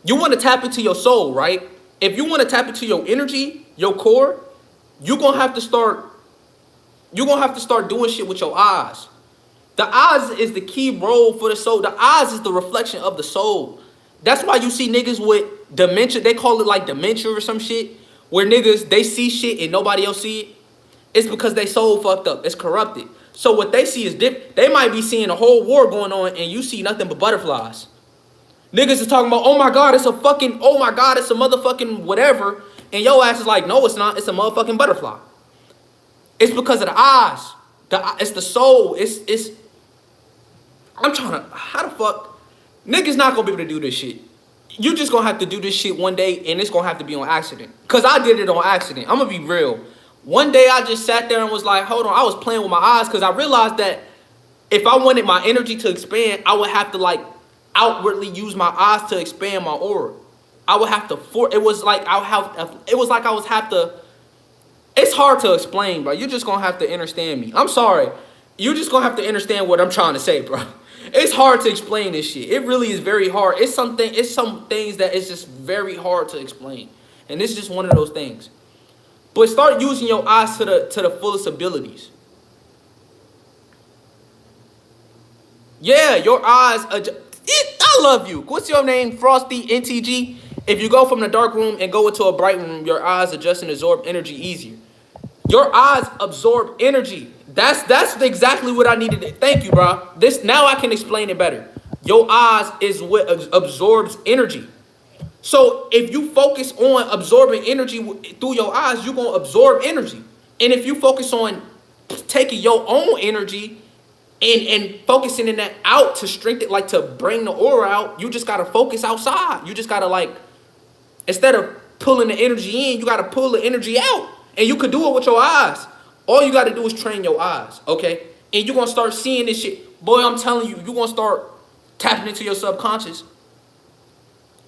You want to tap into your soul, right? If you want to tap into your energy, your core, you're going to have to start doing shit with your eyes. The eyes is the key role for the soul. The eyes is the reflection of the soul. That's why you see niggas with dementia. They call it like dementia or some shit. Where niggas, they see shit and nobody else see it. It's because they soul fucked up. It's corrupted. So what they see is different. They might be seeing a whole war going on and you see nothing but butterflies. Niggas is talking about, oh my God, it's a motherfucking whatever. And your ass is like, no, it's not. It's a motherfucking butterfly. It's because of the eyes. It's the soul. I'm trying to, how the fuck? Niggas not gonna be able to do this shit. You just gonna have to do this shit one day and it's gonna have to be on accident. Cause I did it on accident. I'm gonna be real. One day I just sat there and was like, hold on, I was playing with my eyes cause I realized that if I wanted my energy to expand, I would have to like outwardly use my eyes to expand my aura. I would have to, it's hard to explain, bro. You're just gonna have to understand me. I'm sorry. You're just gonna have to understand what I'm trying to say, bro. It's hard to explain this shit. It really is very hard. It's some things that it's just very hard to explain. And this is just one of those things. But start using your eyes to the fullest abilities. Yeah, your eyes. I love you. What's your name? Frosty NTG. If you go from the dark room and go into a bright room, your eyes adjust and absorb energy easier. Your eyes absorb energy. That's exactly what I needed. Thank you, bro. Now I can explain it better. Your eyes is what absorbs energy. So if you focus on absorbing energy through your eyes, you're going to absorb energy. And if you focus on taking your own energy and focusing in that out to strengthen, like to bring the aura out, you just got to focus outside. You just got to like, instead of pulling the energy in, you got to pull the energy out. And you could do it with your eyes. All you got to do is train your eyes, okay? And you're going to start seeing this shit. Boy, I'm telling you, you're going to start tapping into your subconscious.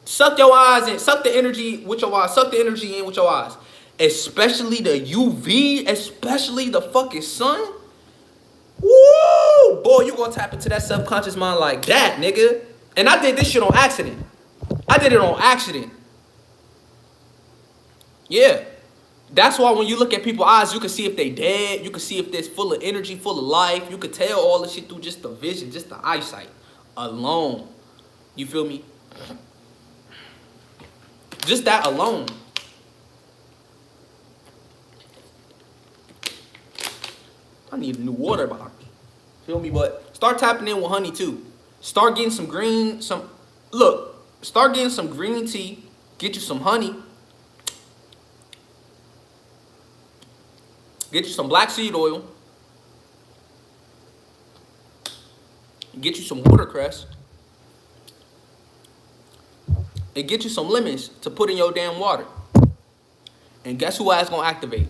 Suck your eyes in. Suck the energy with your eyes. Suck the energy in with your eyes. Especially the UV, especially the fucking sun. Woo! Boy, you're going to tap into that subconscious mind like that, nigga. And I did this shit on accident. I did it on accident. Yeah. That's why when you look at people's eyes, you can see if they dead. You can see if they're full of energy, full of life. You can tell all this shit through just the vision, just the eyesight alone. You feel me? Just that alone. I need a new water bottle. Feel me? But start tapping in with honey too. Start getting some green, start getting some green tea. Get you some honey. Get you some black seed oil. Get you some watercress. And get you some lemons to put in your damn water. And guess who ass gonna activate?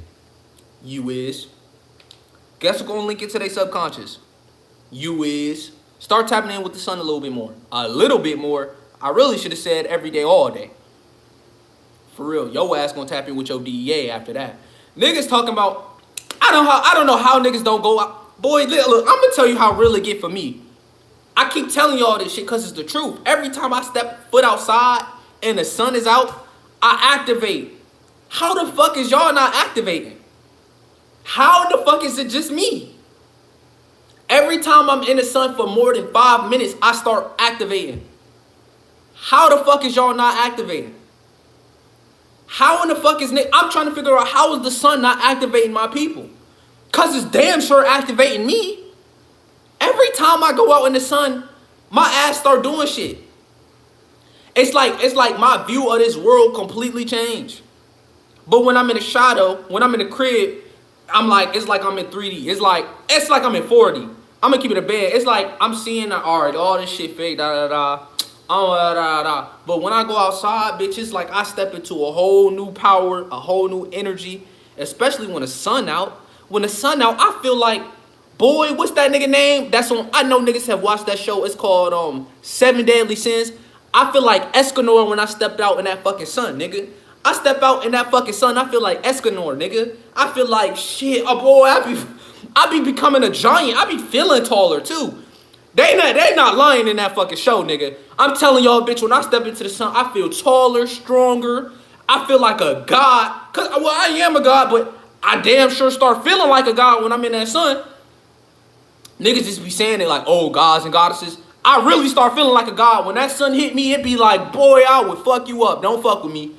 You is. Guess who's gonna link it to their subconscious? You is. Start tapping in with the sun a little bit more. A little bit more. I really should have said every day, all day. For real. Your ass gonna tap in with your DEA after that. Niggas talking about, I don't know how niggas don't go out. Boy, look, I'm gonna tell you how real it get for me. I keep telling y'all this shit because it's the truth. Every time I step foot outside and the sun is out, I activate. How the fuck is y'all not activating? How the fuck is it just me? Every time I'm in the sun for more than 5 minutes, I start activating. How the fuck is y'all not activating? How in the fuck is I'm trying to figure out how is the sun not activating my people? Cause it's damn sure activating me. Every time I go out in the sun, my ass start doing shit. It's like my view of this world completely changed. But when I'm in the shadow, when I'm in the crib, it's like I'm in 3D. It's like I'm in 4D. I'm gonna keep it a bed. It's like I'm seeing all this shit fake, But when I go outside, bitch, it's like I step into a whole new power, a whole new energy, especially when the sun out. When the sun out, I feel like, boy, what's that nigga name? That's on. I know niggas have watched that show. It's called 7 Deadly Sins. I feel like Escanor when I stepped out in that fucking sun, nigga. I step out in that fucking sun. I feel like Escanor, nigga. I feel like shit. Oh boy, I be becoming a giant. I be feeling taller too. They not lying in that fucking show, nigga. I'm telling y'all, bitch. When I step into the sun, I feel taller, stronger. I feel like a god. I am a god, but I damn sure start feeling like a god when I'm in that sun. Niggas just be saying it like, oh, gods and goddesses. I really start feeling like a god. When that sun hit me, it be like, boy, I would fuck you up. Don't fuck with me.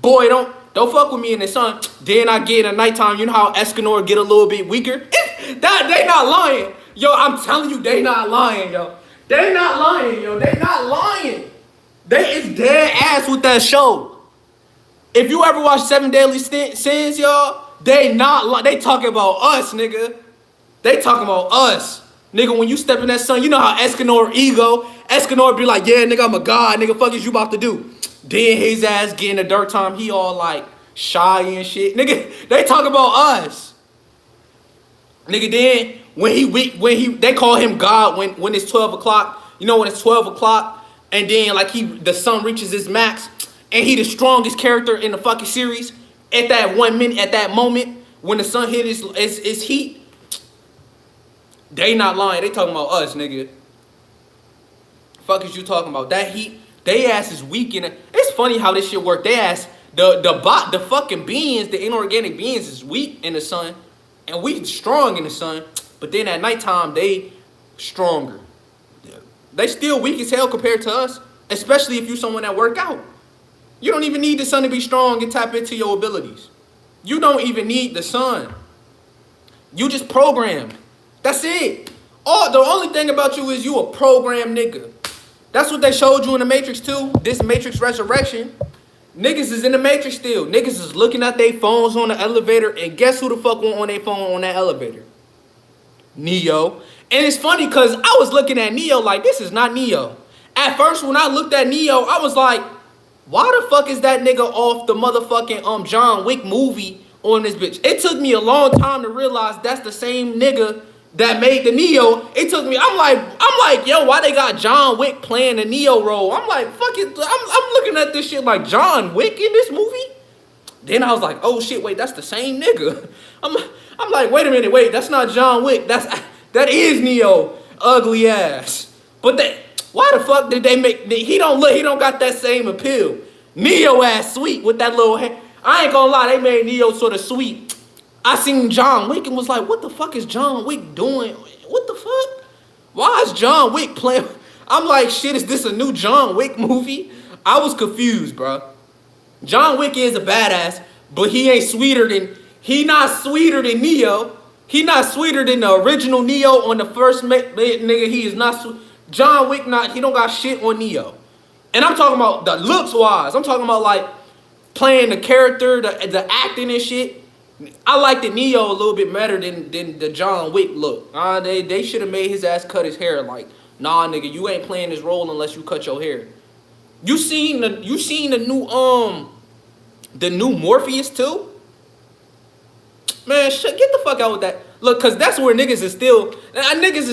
Boy, don't fuck with me in the sun. Then I get in the nighttime. You know how Escanor get a little bit weaker? They not lying. Yo, I'm telling you, they not lying, yo. They not lying, yo. They not lying. They is dead ass with that show. If you ever watch 7 Deadly Sins, y'all, they not lying. They talking about us, nigga. They talking about us. Nigga, when you step in that sun, you know how Escanor be like, yeah, nigga, I'm a god. Nigga, fuck is you about to do? Then his ass get in the dirt time. He all like shy and shit. Nigga, they talk about us. Nigga, then when they call him God when it's 12 o'clock. You know when it's 12 o'clock and then like the sun reaches his max and he the strongest character in the fucking series at that 1 minute, at that moment when the sun hit his heat. They not lying. They talking about us, nigga. Fuck is you talking about? That heat, they ass is weak in it. It's funny how this shit work. They ass, the fucking beings, the inorganic beings is weak in the sun. And we strong in the sun. But then at nighttime, they stronger. They still weak as hell compared to us. Especially if you someone that work out. You don't even need the sun to be strong and tap into your abilities. You don't even need the sun. You just programmed. That's it. The only thing about you is you a programmed nigga. That's what they showed you in the Matrix too. This Matrix Resurrection. Niggas is in the Matrix still. Niggas is looking at their phones on the elevator. And guess who the fuck went on their phone on that elevator? Neo. And it's funny because I was looking at Neo like this is not Neo. At first when I looked at Neo, I was like, why the fuck is that nigga off the motherfucking John Wick movie on this bitch? It took me a long time to realize that's the same nigga that made the Neo. It took me, I'm like, yo, why they got John Wick playing the Neo role? I'm like, fuck it, I'm looking at this shit like John Wick in this movie? Then I was like, oh shit, wait, that's the same nigga. I'm like, wait a minute, wait, that's not John Wick. That is Neo, ugly ass. But why the fuck did they make, he don't got that same appeal. Neo ass sweet with that little hair. I ain't gonna lie, they made Neo sort of sweet. I seen John Wick and was like, what the fuck is John Wick doing? What the fuck? Why is John Wick playing? I'm like, shit, is this a new John Wick movie? I was confused, bro. John Wick is a badass, but he not sweeter than Neo. He not sweeter than the original Neo on the first nigga. He is not John Wick. Not he don't got shit on Neo. And I'm talking about the looks wise. I'm talking about like playing the character, the acting and shit. I like the Neo a little bit better than the John Wick look. They should have made his ass cut his hair. Like, nah, nigga, you ain't playing this role unless you cut your hair. You seen the new Morpheus too? Man, get the fuck out with that. Look, cause that's where niggas is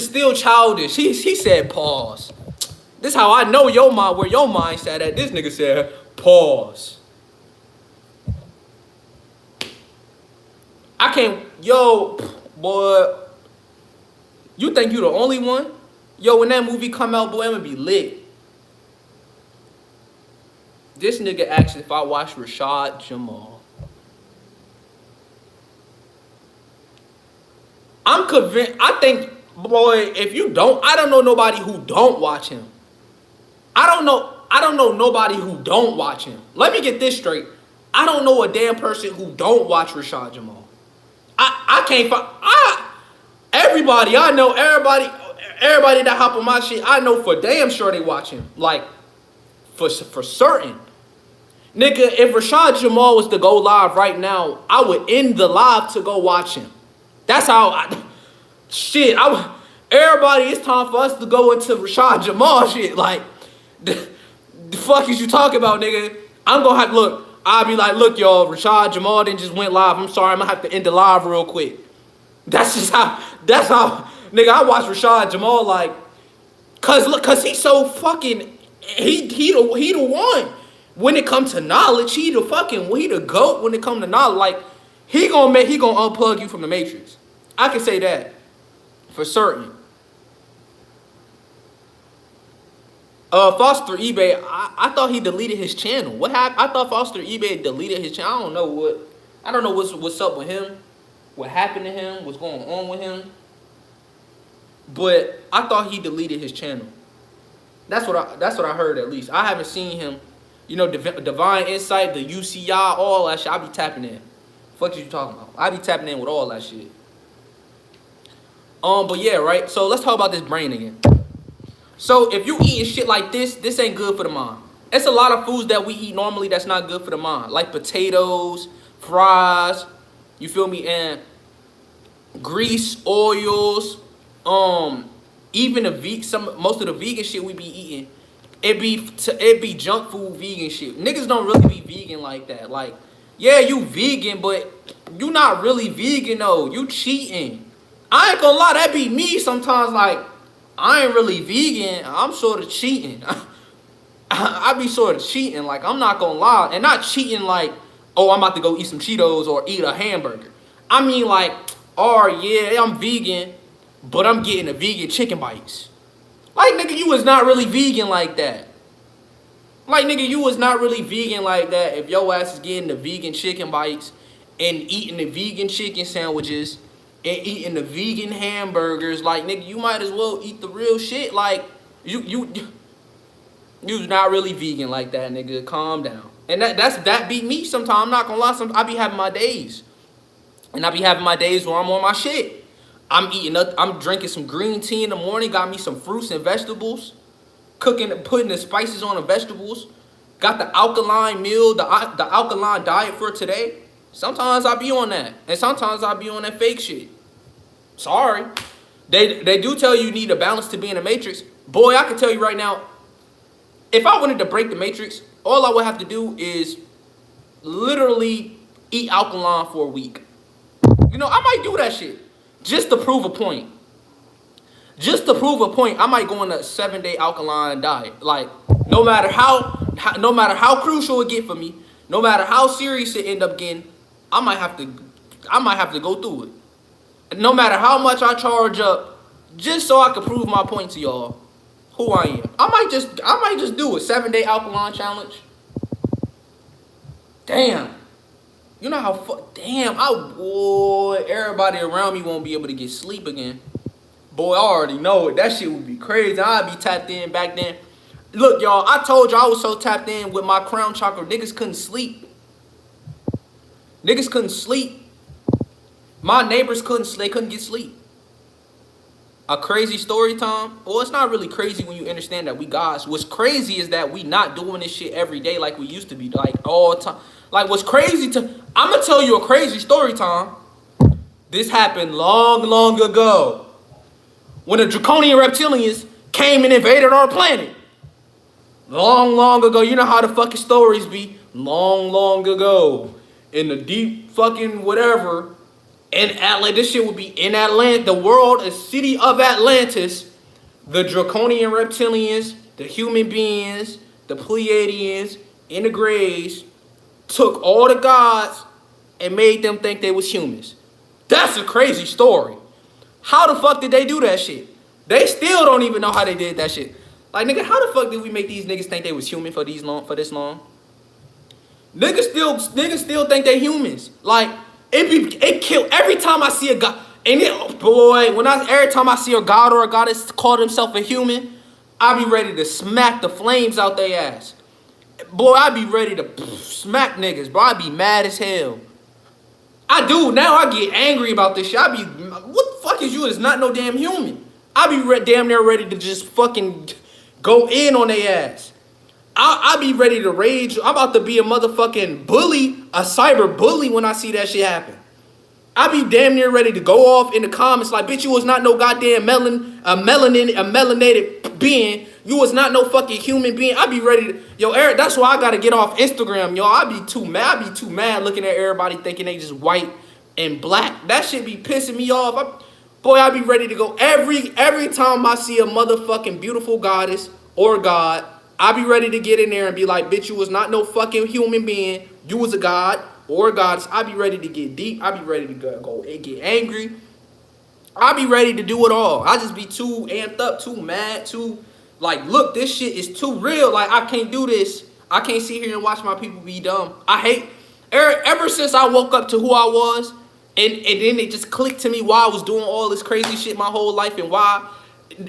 still childish. He said pause. This how I know your mind where your mind's at. This nigga said pause. I can't, yo, boy. You think you the only one? Yo, when that movie come out, boy, I'm gonna be lit. This nigga asked if I watched Rashad Jamal. I'm convinced. I think, boy, if you don't, I don't know nobody who don't watch him. I don't know nobody who don't watch him. Let me get this straight. I don't know a damn person who don't watch Rashad Jamal. I can't find. Everybody I know, everybody that hop on my shit, I know for damn sure they watch him. Like, for certain. Nigga, if Rashad Jamal was to go live right now, I would end the live to go watch him. That's how everybody, it's time for us to go into Rashad Jamal shit. Like, the fuck is you talking about, nigga? I'm gonna have, look, I'll be like, look, y'all, Rashad Jamal didn't just went live. I'm sorry, I'm gonna have to end the live real quick. That's how, nigga, I watch Rashad Jamal like, cause he's so fucking, he the one. When it comes to knowledge, he the GOAT when it comes to knowledge. Like, he gonna unplug you from the Matrix. I can say that for certain. Foster eBay, I thought he deleted his channel. What happened? I thought Foster eBay deleted his channel. I don't know what's up with him. What happened to him? What's going on with him? But I thought he deleted his channel. That's what I heard at least. I haven't seen him. You know, Divine Insight, the UCI, all that shit. I be tapping in. Fuck you talking about? I be tapping in with all that shit. But yeah, right. So let's talk about this brain again. So if you eating shit like this ain't good for the mind. It's a lot of foods that we eat normally that's not good for the mind, like potatoes, fries. You feel me? And grease, oils, even most of the vegan shit we be eating. It be junk food vegan shit. Niggas don't really be vegan like that. Like, yeah, you vegan, but you not really vegan though. You cheating. I ain't gonna lie, that be me sometimes. Like, I ain't really vegan. I'm sort of cheating. I be sort of cheating. Like, I'm not gonna lie, and not cheating like, oh, I'm about to go eat some Cheetos or eat a hamburger. I mean like, oh yeah, I'm vegan, but I'm getting a vegan chicken bites. Like, nigga, you was not really vegan like that. Like, nigga, you was not really vegan like that if your ass is getting the vegan chicken bites and eating the vegan chicken sandwiches and eating the vegan hamburgers. Like, nigga, you might as well eat the real shit. Like, you's not really vegan like that, nigga. Calm down. And that beat me sometimes. I'm not gonna lie. I be having my days. And I be having my days where I'm on my shit. I'm drinking some green tea in the morning, got me some fruits and vegetables, putting the spices on the vegetables, got the alkaline meal, the alkaline diet for today. Sometimes I be on that, and sometimes I be on that fake shit. Sorry. They do tell you need a balance to be in the Matrix. Boy, I can tell you right now, if I wanted to break the Matrix, all I would have to do is literally eat alkaline for a week. You know, I might do that shit. Just to prove a point. Just to prove a point, I might go on a 7-day alkaline diet. Like, no matter how crucial it get for me, no matter how serious it end up getting, I might have to go through it. And no matter how much I charge up, just so I can prove my point to y'all who I am. I might just do a 7-day alkaline challenge. Damn. You know how boy, everybody around me won't be able to get sleep again. Boy, I already know it. That shit would be crazy. I'd be tapped in back then. Look, y'all, I told you I was so tapped in with my crown chakra. Niggas couldn't sleep. Niggas couldn't sleep. My neighbors they couldn't get sleep. A crazy story, Tom? Well, it's not really crazy when you understand that we gods. What's crazy is that we not doing this shit every day like we used to be, like all the time. Like what's crazy I'm gonna tell you a crazy story, Tom. This happened long, long ago. When the draconian reptilians came and invaded our planet. Long, long ago. You know how the fucking stories be. Long, long ago. In the deep fucking whatever. In Atlantis, this shit would be in Atlantis, the world, a city of Atlantis. The draconian reptilians, the human beings, the Pleiadians, and the Greys took all the gods and made them think they was humans. That's a crazy story. How the fuck did they do that shit? They still don't even know how they did that shit. Like, nigga, how the fuck did we make these niggas think they was human for this long? Niggas still think they humans. Like, it kill every time I see a god. And every time I see a god or a goddess call themselves a human, I be ready to smack the flames out their ass. Boy, I be ready to smack niggas, bro. I be mad as hell. I do. Now I get angry about this shit. I be, what the fuck is you? It's not no damn human. I be damn near ready to just fucking go in on their ass. I be ready to rage. I'm about to be a motherfucking bully, a cyber bully when I see that shit happen. I be damn near ready to go off in the comments like, bitch, you was not no goddamn melanated being. You was not no fucking human being. I be ready to, yo, Eric, that's why I gotta get off Instagram, yo. I be too mad looking at everybody thinking they just white and black. That shit be pissing me off. I be ready to go every time I see a motherfucking beautiful goddess or god. I be ready to get in there and be like, bitch, you was not no fucking human being. You was a god or a goddess. I be ready to get deep. I be ready to go and get angry. I be ready to do it all. I just be too amped up, too mad, too, like, look, this shit is too real. Like, I can't do this. I can't sit here and watch my people be dumb. I hate, ever since I woke up to who I was, and then it just clicked to me why I was doing all this crazy shit my whole life and why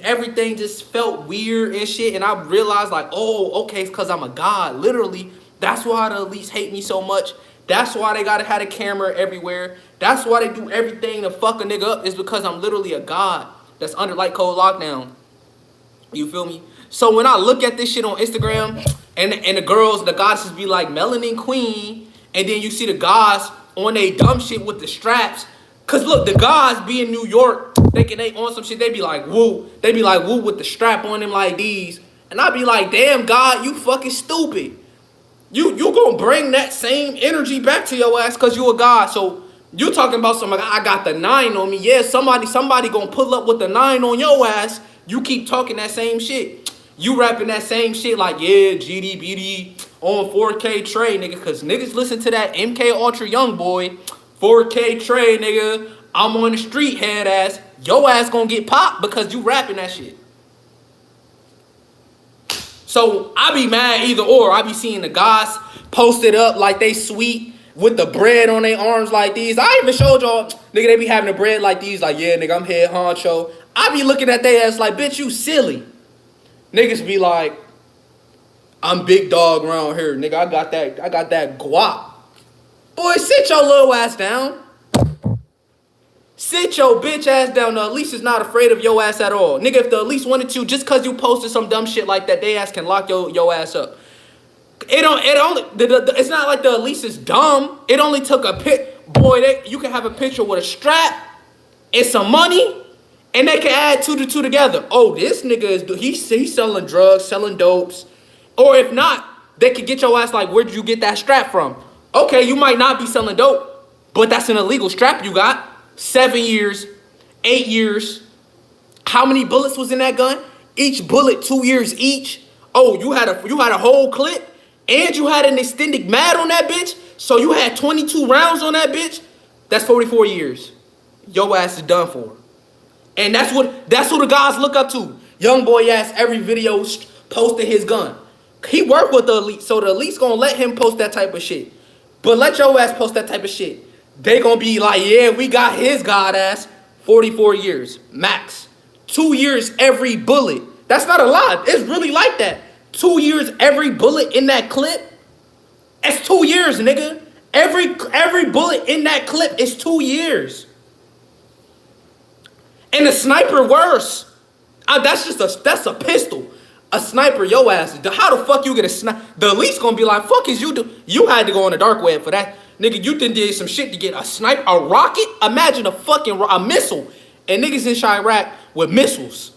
everything just felt weird and shit. And I realized, like, oh, okay, it's because I'm a god. Literally, that's why the elites hate me so much. That's why they gotta have a camera everywhere. That's why they do everything to fuck a nigga up, is because I'm literally a god that's under light code lockdown. You feel me? So when I look at this shit on Instagram and the girls, the goddesses be like Melanin Queen, and then you see the gods on they dumb shit with the straps. Cause look, the gods be in New York thinking they on some shit, they be like woo. They be like woo with the strap on them like these. And I be like, damn God, you fucking stupid. You gonna bring that same energy back to your ass cause you a god. So you talking about something like, I got the 9 on me. Yeah, somebody gonna pull up with the 9 on your ass. You keep talking that same shit. You rapping that same shit like, yeah, GDBD on 4K Trey, nigga. Cause niggas listen to that MK Ultra Young Boy, 4K Trey, nigga. I'm on the street, head ass. Your ass gonna get popped because you rapping that shit. So I be mad either or. I be seeing the guys posted up like they sweet with the bread on their arms like these. I even showed y'all, nigga, they be having the bread like these. Like, yeah, nigga, I'm head honcho. I be looking at their ass like, bitch, you silly. Niggas be like, I'm big dog around here. Nigga, I got that guap. Boy, sit your little ass down. Sit your bitch ass down. The Elise is not afraid of your ass at all. Nigga, if the Elise wanted to, just cause you posted some dumb shit like that, they ass can lock your ass up. It's not like the Elise is dumb. It only took a boy, you can have a picture with a strap and some money, and they can add 2 to 2 together. Oh, this nigga he's selling drugs, selling dopes. Or if not, they could get your ass like, where did you get that strap from? Okay, you might not be selling dope, but that's an illegal strap you got. 7 years, 8 years. How many bullets was in that gun? Each bullet 2 years each. Oh, you had a whole clip, and you had an extended mag on that bitch. So you had 22 rounds on that bitch. That's 44 years. Your ass is done for. And that's who the guys look up to. Young boy ass every video posting his gun. He work with the elite, so the elite's gonna let him post that type of shit. But let your ass post that type of shit. They gonna be like, yeah, we got his god ass. 44 years, max. 2 years every bullet. That's not a lot. It's really like that. 2 years every bullet in that clip. It's 2 years, nigga. Every bullet in that clip is 2 years. And a sniper worse. That's a pistol. A sniper, yo ass. How the fuck you get a sniper? The elite's gonna be like, fuck is you do? You had to go on the dark web for that. Nigga, you did some shit to get a sniper, a rocket? Imagine a missile. And niggas in Chirac with missiles.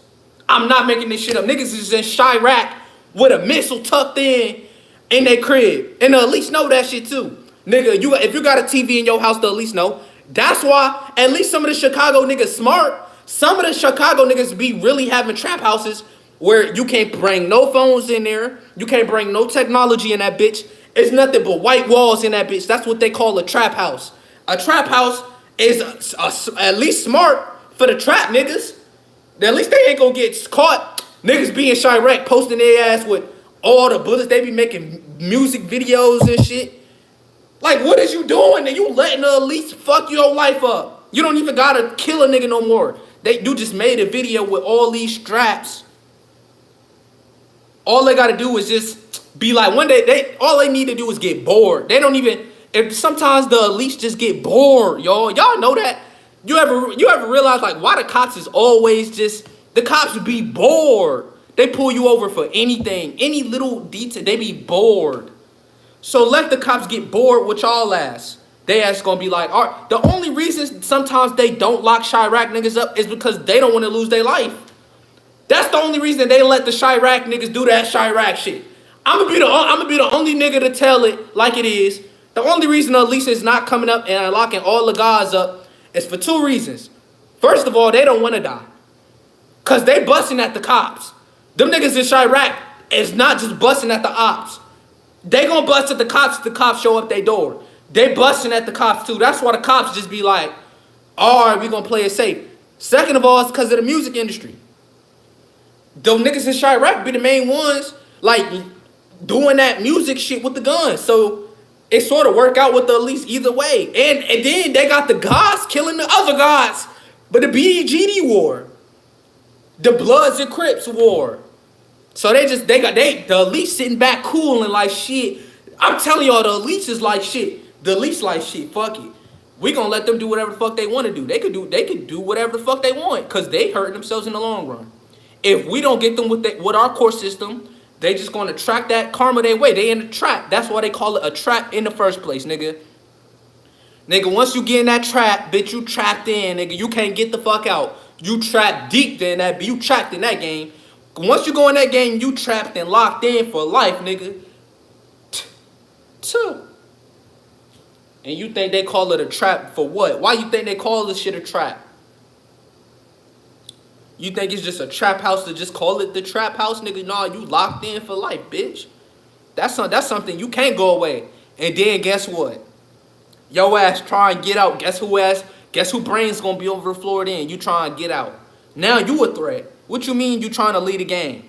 I'm not making this shit up. Niggas is in Chirac with a missile tucked in their crib. And the elites know that shit too. Nigga, if you got a TV in your house, the elites know. That's why at least some of the Chicago niggas smart. Some of the Chicago niggas be really having trap houses where you can't bring no phones in there. You can't bring no technology in that bitch. It's nothing but white walls in that bitch. That's what they call a trap house. A trap house is at least smart for the trap niggas. At least they ain't gonna get caught. Niggas being Chirac posting their ass with all the bullets. They be making music videos and shit. Like, what is you doing? And you letting the elites fuck your life up. You don't even gotta kill a nigga no more. You just made a video with all these straps. All they gotta do is just be like, one day, all they need to do is get bored. They don't even, sometimes the elites just get bored, y'all. Y'all know that? You ever realize, like, why the cops is always just, the cops would be bored. They pull you over for anything, any little detail, they be bored. So let the cops get bored with y'all ass. They ass gonna be like, all right. The only reason sometimes they don't lock Chirac niggas up is because they don't want to lose their life. That's the only reason they let the Chirac niggas do that Chirac shit. I'm gonna be the only nigga to tell it like it is. The only reason Elisa is not coming up and locking all the guys up is for two reasons. First of all, they don't want to die. Cause they busting at the cops. Them niggas in Chirac is not just busting at the ops. They gonna bust at the cops if the cops show up their door. They busting at the cops too. That's why the cops just be like, all right, we gonna play it safe. Second of all, it's because of the music industry. Them niggas in Chirac be the main ones, like, doing that music shit with the guns. So it sort of work out with the elites either way. And then they got the gods killing the other gods. But the BGD war. The Bloods and Crips war. So the elites sitting back cool and like shit. I'm telling y'all, the elites is like shit. The elites like shit, fuck it. We gonna let them do whatever the fuck they want to do. They could do whatever the fuck they want, cause they hurting themselves in the long run. If we don't get them with our core system, they just gonna track that karma their way. They in the trap. That's why they call it a trap in the first place, nigga. Nigga, once you get in that trap, bitch, you trapped in, nigga. You can't get the fuck out. You trapped deep in that, you trapped in that game. Once you go in that game, you trapped and locked in for life, nigga. And you think they call it a trap for what? Why you think they call this shit a trap? You think it's just a trap house to just call it the trap house, nigga? Nah, you locked in for life, bitch. That's something you can't go away. And then guess what? Yo ass try and get out. Guess who brain's gonna be over the floor then? You try and get out. Now you a threat. What you mean you trying to lead a game?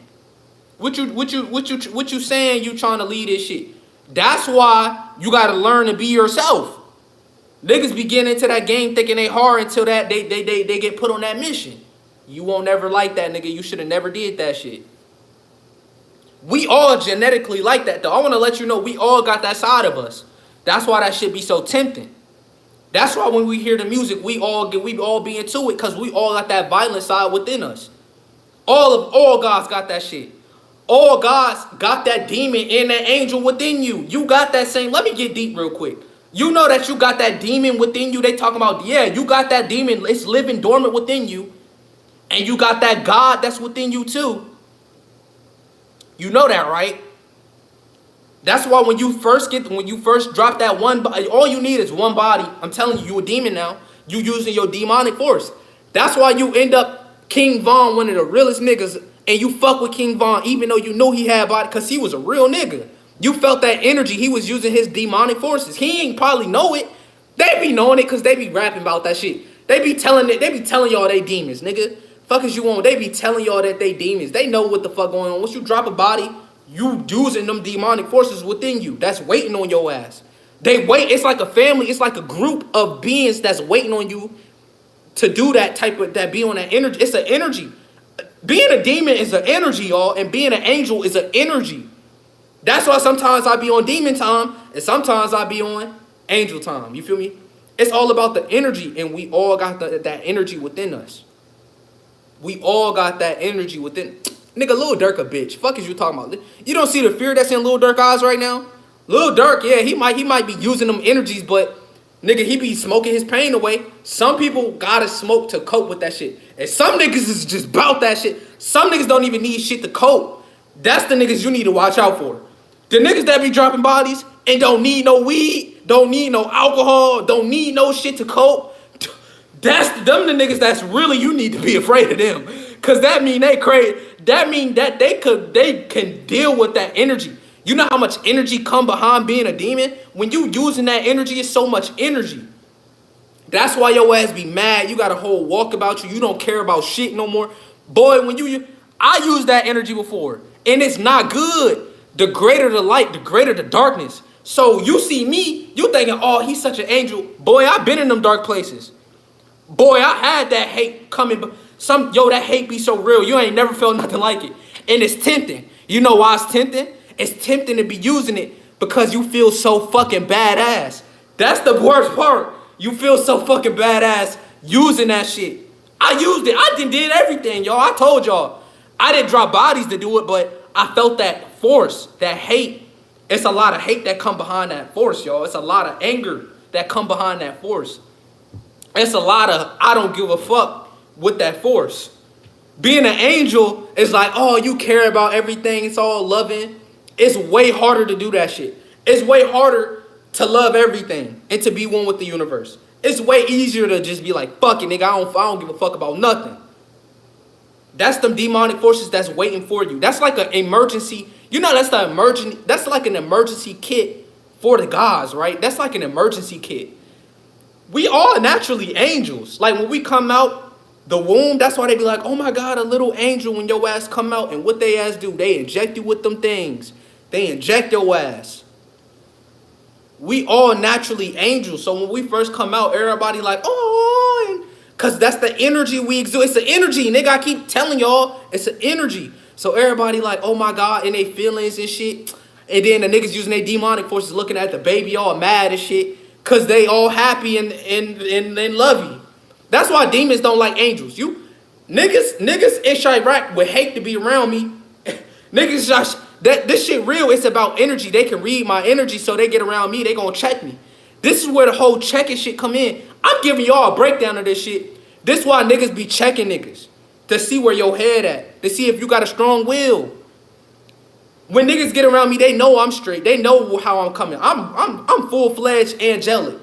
What you saying you trying to lead this shit? That's why you gotta learn to be yourself. Niggas be getting into that game thinking they hard until that they get put on that mission. You won't never like that, nigga. You should have never did that shit. We all genetically like that, though. I want to let you know we all got that side of us. That's why that shit be so tempting. That's why when we hear the music, we all be into it, because we all got that violent side within us. All gods got that shit. All gods got that demon and that angel within you. You got that same. Let me get deep real quick. You know that you got that demon within you. They talking about, yeah, you got that demon. It's living dormant within you. And you got that God that's within you too. You know that, right? That's why when you first drop that one, all you need is one body. I'm telling you, you a demon now. You using your demonic force. That's why you end up King Von, one of the realest niggas, and you fuck with King Von even though you know he had body, because he was a real nigga. You felt that energy. He was using his demonic forces. He ain't probably know it. They be knowing it because they be rapping about that shit. They be telling y'all they demons, nigga. Fuck is you on? They be telling y'all that they demons. They know what the fuck going on. Once you drop a body, you using them demonic forces within you. That's waiting on your ass. They wait. It's like a family. It's like a group of beings that's waiting on you to do that be on that energy. It's an energy. Being a demon is an energy, y'all, and being an angel is an energy. That's why sometimes I be on demon time and sometimes I be on angel time. You feel me? It's all about the energy, and we all got that energy within us. We all got that energy within. Nigga, Lil Durk a bitch. Fuck is you talking about? You don't see the fear that's in Lil Durk eyes right now? Lil Durk, yeah, he might be using them energies, but nigga, he be smoking his pain away. Some people gotta smoke to cope with that shit. And some niggas is just about that shit. Some niggas don't even need shit to cope. That's the niggas you need to watch out for. The niggas that be dropping bodies and don't need no weed, don't need no alcohol, don't need no shit to cope. That's them the niggas that's really you need to be afraid of them. Cause that mean they crazy. That mean that they can deal with that energy. You know how much energy come behind being a demon? When you using that energy, it's so much energy. That's why your ass be mad. You got a whole walk about you. You don't care about shit no more. Boy, when I used that energy before, and it's not good. The greater the light, the greater the darkness. So you see me, you thinking, oh, he's such an angel. Boy, I've been in them dark places. Boy, I had that hate coming. That hate be so real. You ain't never felt nothing like it. And it's tempting. You know why it's tempting? It's tempting to be using it because you feel so fucking badass. That's the worst part. You feel so fucking badass using that shit. I used it. I did everything, y'all. I told y'all. I didn't drop bodies to do it, but I felt that force, that hate. It's a lot of hate that come behind that force, y'all. It's a lot of anger that come behind that force. It's a lot of I don't give a fuck with that force. Being an angel is like, oh, you care about everything. It's all loving. It's way harder to do that shit. It's way harder to love everything and to be one with the universe. It's way easier to just be like, fuck it, nigga, I don't give a fuck about nothing. That's them demonic forces that's waiting for you. That's like an emergency. You know, that's like an emergency kit for the gods, right? That's like an emergency kit. We all naturally angels. Like when we come out the womb, that's why they be like, oh my God, a little angel when your ass come out. And what they ass do, they inject you with them things. They inject your ass. We all naturally angels. So when we first come out, everybody like, oh, because that's the energy we exude. It's an energy, nigga. I keep telling y'all, it's an energy. So everybody like, oh my God, and they feelings and shit. And then the niggas using their demonic forces looking at the baby all mad and shit. Because they all happy and lovey. That's why demons don't like angels. You niggas in Chirac would hate to be around me. Niggas, this shit real. It's about energy. They can read my energy, so they get around me. They gonna check me. This is where the whole checking shit come in. I'm giving y'all a breakdown of this shit. This why niggas be checking niggas. To see where your head at. To see if you got a strong will. When niggas get around me, they know I'm straight. They know how I'm coming. I'm full-fledged angelic.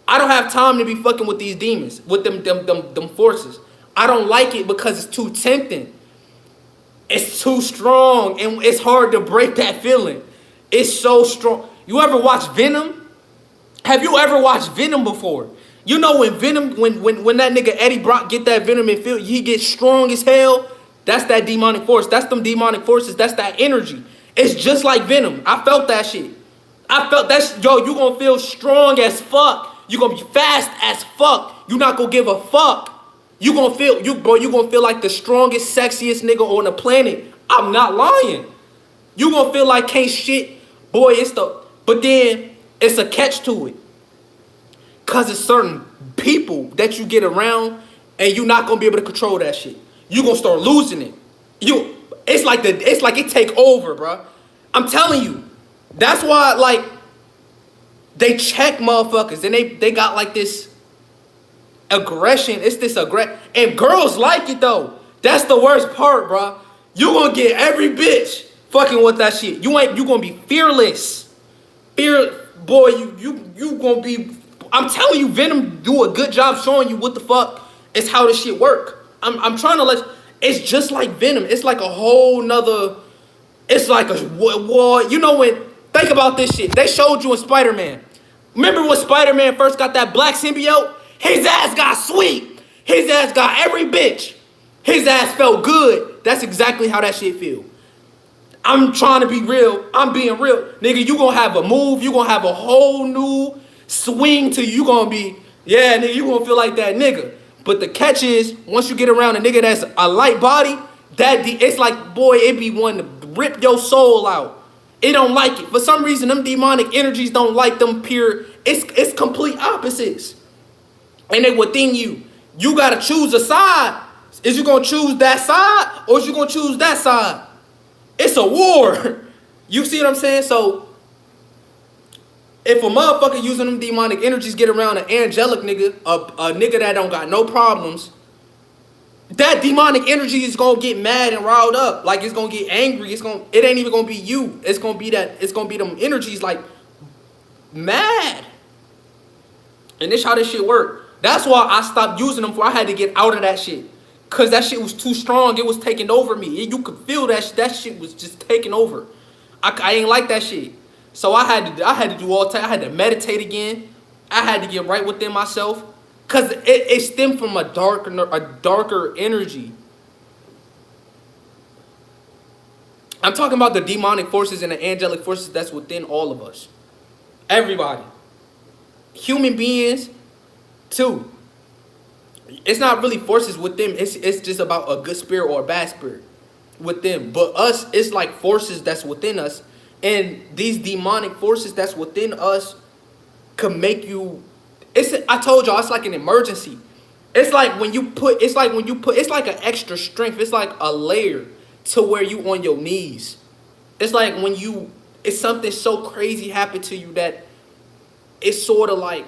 I don't have time to be fucking with these demons, with them forces. I don't like it because it's too tempting. It's too strong, and it's hard to break that feeling. It's so strong. You ever watch Venom? Have you ever watched Venom before? You know when Venom, when that nigga Eddie Brock get that Venom and feel he gets strong as hell. That's that demonic force. That's them demonic forces. That's that energy. It's just like Venom. I felt that shit. I felt that. Yo, you gonna feel strong as fuck. You gonna be fast as fuck. You not gonna give a fuck. You gonna feel you gonna feel like the strongest, sexiest nigga on the planet. I'm not lying. You gonna feel like can't shit. Boy, but then it's a catch to it. Cause it's certain people that you get around and you're not gonna be able to control that shit. You gonna start losing it. It's like it take over, bro. I'm telling you. That's why, like, they check motherfuckers and they got like this aggression. It's this aggression. And girls like it though. That's the worst part, bro. You gonna get every bitch fucking with that shit. You gonna be fearless. Boy, you gonna be. I'm telling you, Venom do a good job showing you what the fuck is how this shit work. I'm trying to let. It's just like Venom. It's like a whole nother. It's like a war. You know when? Think about this shit. They showed you in Spider-Man. Remember when Spider-Man first got that black symbiote? His ass got sweet. His ass got every bitch. His ass felt good. That's exactly how that shit feel. I'm trying to be real. I'm being real. Nigga, you gonna have a move. You gonna have a whole new swing to you. You gonna be, yeah, nigga, you gonna feel like that nigga. But the catch is, once you get around a nigga that's a light body, it's like, boy, it be one to rip your soul out. It don't like it. For some reason, them demonic energies don't like them pure. It's complete opposites. And they within you. You gotta choose a side. Is you gonna choose that side or is you gonna choose that side? It's a war. You see what I'm saying? So if a motherfucker using them demonic energies get around an angelic nigga, a nigga that don't got no problems, that demonic energy is gonna get mad and riled up. Like it's gonna get angry. It ain't even gonna be you. It's gonna be them energies like mad. And this how this shit work. That's why I stopped using them. I had to get out of that shit. Cause that shit was too strong. It was taking over me. You could feel that shit was just taking over. I ain't like that shit. So I had to do all time. I had to meditate again. I had to get right within myself. Cause it stemmed from a darker energy. I'm talking about the demonic forces and the angelic forces that's within all of us. Everybody. Human beings too. It's not really forces with them. It's just about a good spirit or a bad spirit with them. But us, it's like forces that's within us. And these demonic forces that's within us can make you... I told y'all, it's like an emergency. It's like an extra strength. It's like a layer to where you on your knees. It's like it's something so crazy happened to you that it's sort of like...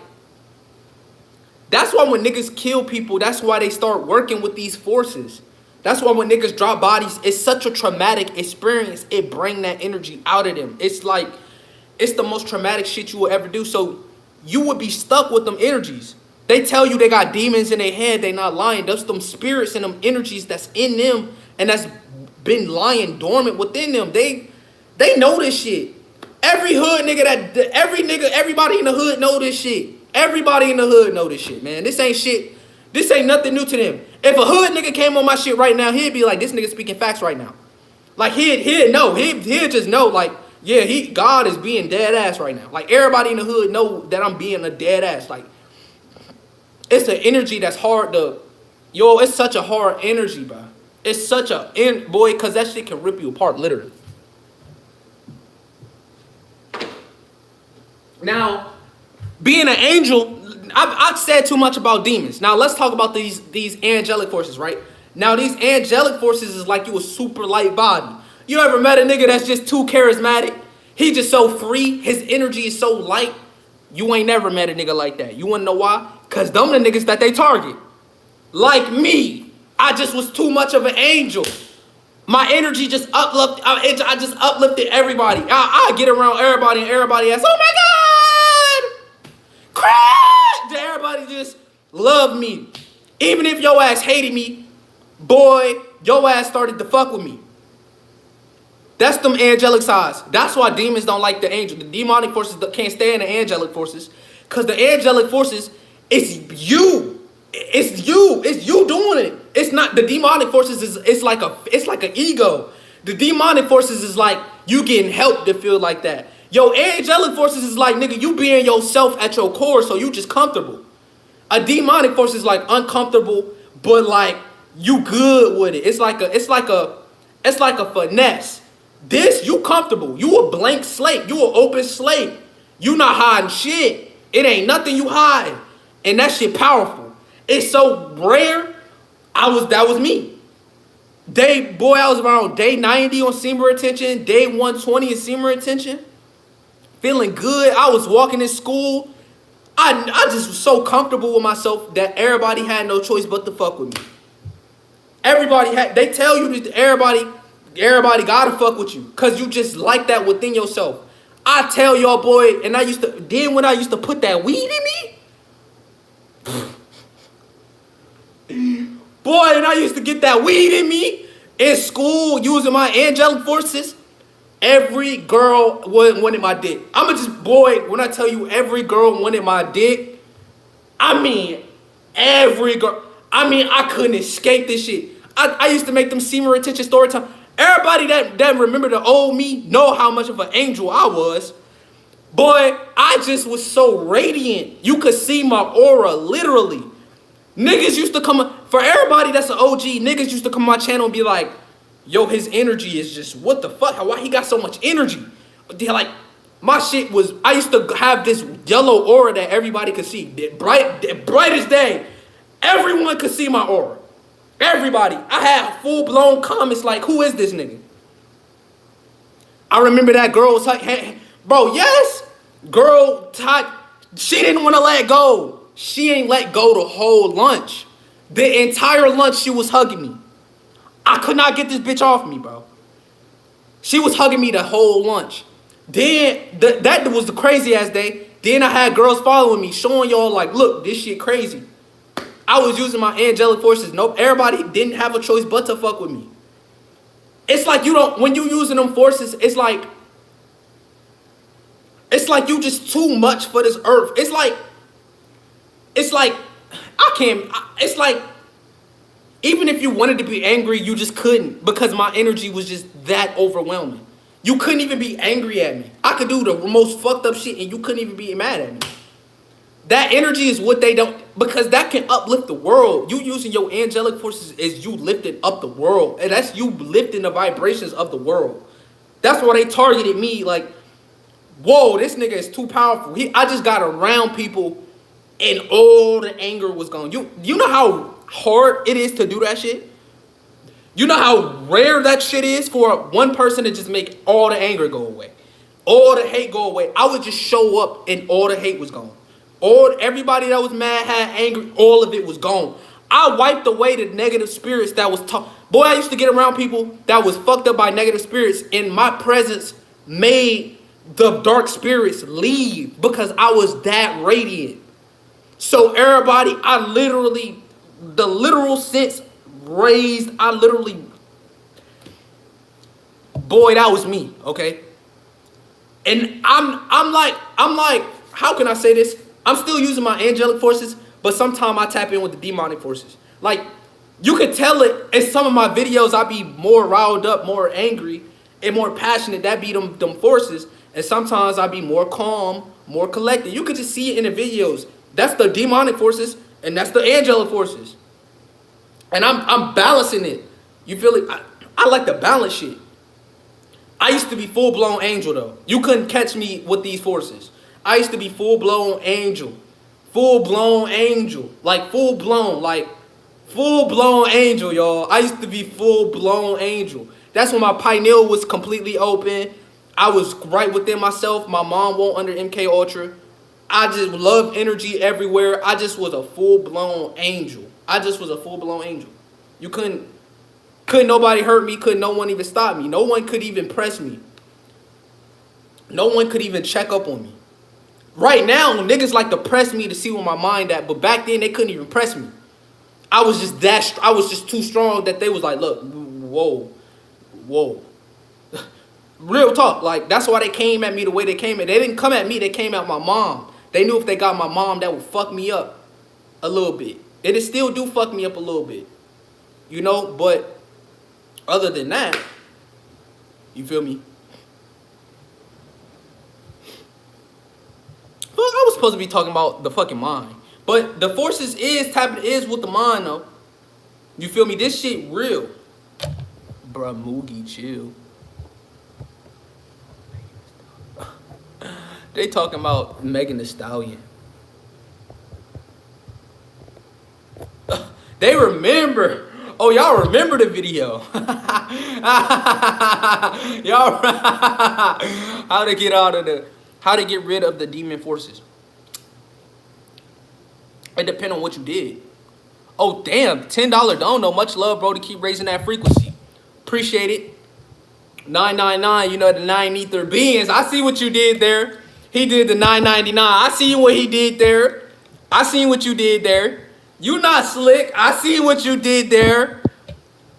That's why when niggas kill people, that's why they start working with these forces. That's why when niggas drop bodies, it's such a traumatic experience. It bring that energy out of them. It's like, it's the most traumatic shit you will ever do. So you would be stuck with them energies. They tell you they got demons in their head. They not lying. That's them spirits and them energies that's in them and that's been lying dormant within them. They know this shit. Every hood nigga everybody in the hood know this shit. Everybody in the hood know this shit, man. This ain't shit. This ain't nothing new to them. If a hood nigga came on my shit right now, he'd be like, this nigga speaking facts right now. Like, he'd know. He'd just know, like, yeah, God is being dead ass right now. Like, everybody in the hood know that I'm being a dead ass. Like, it's an energy that's hard to... Yo, it's such a hard energy, bro. It's such a... Boy, because that shit can rip you apart, literally. Now... Being an angel, I've said too much about demons. Now let's talk about these angelic forces, right? Now these angelic forces is like you a super light body. You ever met a nigga that's just too charismatic? He just so free. His energy is so light. You ain't never met a nigga like that. You wanna know why? Cause them the niggas that they target. Like me. I just was too much of an angel. My energy just uplifted. I just uplifted everybody. I get around everybody and everybody asks, oh my God! Crack! Everybody just loved me. Even if your ass hated me, boy, your ass started to fuck with me. That's them angelic sides. That's why demons don't like the angel. The demonic forces can't stand the angelic forces. Because the angelic forces, it's you. It's you. It's you doing it. It's not the demonic forces. It's like an ego. The demonic forces is like you getting help to feel like that. Yo, angelic forces is like, nigga, you being yourself at your core, so you just comfortable. A demonic force is like uncomfortable, but like you good with it. It's like a finesse. This, you comfortable. You a blank slate. You an open slate. You not hiding shit. It ain't nothing you hide. And that shit powerful. It's so rare. That was me. I was around day 90 on semen retention, day 120 in semen retention. Feeling good. I was walking in school. I just was so comfortable with myself that everybody had no choice but to fuck with me. They tell you that everybody gotta fuck with you. Cause you just like that within yourself. I tell y'all, boy, and when I used to put that weed in me. Boy, and I used to get that weed in me in school using my angelic forces. Every girl wanted my dick. When I tell you every girl wanted my dick, I mean, every girl. I mean, I couldn't escape this shit. I used to make them semen retention story time. Everybody that remember the old me know how much of an angel I was. Boy, I just was so radiant. You could see my aura, literally. Niggas used to come, for everybody that's an OG, niggas used to come on my channel and be like, yo, his energy is just, what the fuck? Why he got so much energy? They're like, my shit was, I used to have this yellow aura that everybody could see. The brightest day. Everyone could see my aura. Everybody. I had full-blown comments like, who is this nigga? I remember that girl was like, hey, bro, yes. Girl, she didn't want to let go. She ain't let go the whole lunch. The entire lunch, she was hugging me. I could not get this bitch off me, bro. She was hugging me the whole lunch. Then, that was the crazy ass day. Then I had girls following me, showing y'all like, look, this shit crazy. I was using my angelic forces. Nope, everybody didn't have a choice but to fuck with me. It's like when you using them forces, it's like you just too much for this earth. It's like, it's like, even if you wanted to be angry, you just couldn't because my energy was just that overwhelming. You couldn't even be angry at me. I could do the most fucked up shit and you couldn't even be mad at me. That energy is what they don't, because that can uplift the world. You using your angelic forces is you lifting up the world. And that's you lifting the vibrations of the world. That's why they targeted me like, whoa, this nigga is too powerful. I just got around people and all the anger was gone. You know how hard it is to do that shit? You know how rare that shit is for one person to just make all the anger go away. All the hate go away. I would just show up and all the hate was gone. Everybody that was mad, had angry, all of it was gone. I wiped away the negative spirits that was Boy, I used to get around people that was fucked up by negative spirits, and my presence made the dark spirits leave because I was that radiant. So everybody, the literal sense raised, boy, that was me, okay? And I'm like, how can I say this? I'm still using my angelic forces, but sometimes I tap in with the demonic forces. Like, you can tell it in some of my videos, I be more riled up, more angry, and more passionate. That be them forces. And sometimes I be more calm, more collected. You could just see it in the videos. That's the demonic forces, and that's the angelic forces. And I'm balancing it. You feel it? I like to balance shit. I used to be full-blown angel, though. You couldn't catch me with these forces. I used to be full-blown angel. Full-blown angel. Like, full-blown angel, y'all. I used to be full-blown angel. That's when my pineal was completely open. I was right within myself. My mom won't under MK Ultra. I just love energy everywhere. I just was a full-blown angel. You couldn't nobody hurt me. Couldn't no one even stop me. No one could even press me. No one could even check up on me. Right now, niggas like to press me to see where my mind at, but back then they couldn't even press me. I was just too strong that they was like, look, whoa. Real talk, like, that's why they came at me the way they came at. They didn't come at me, they came at my mom. They knew if they got my mom, that would fuck me up a little bit. And it still do fuck me up a little bit. You know, but other than that, you feel me? Fuck, I was supposed to be talking about the fucking mind. But the forces is with the mind, though. You feel me? This shit real. Bruh, Moogie, chill. They talking about Megan Thee Stallion. They remember. Oh, y'all remember the video. Y'all how to get rid of the demon forces. It depends on what you did. Oh, damn. $10 dono. Much love, bro, to keep raising that frequency. Appreciate it. 999, you know, the 9 ether beings. I see what you did there. He did the 999. I see what he did there. I seen what you did there. You not slick. I see what you did there.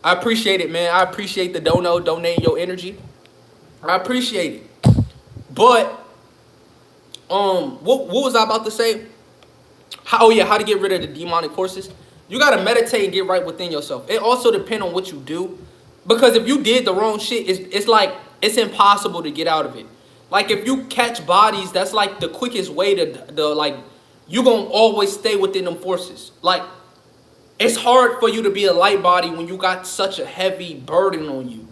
I appreciate it, man. I appreciate the donating your energy. I appreciate it. But what was I about to say? How to get rid of the demonic forces. You gotta meditate and get right within yourself. It also depends on what you do, because if you did the wrong shit, it's like it's impossible to get out of it. Like, if you catch bodies, that's like the quickest way to like, you gonna always stay within them forces. Like, it's hard for you to be a light body when you got such a heavy burden on you.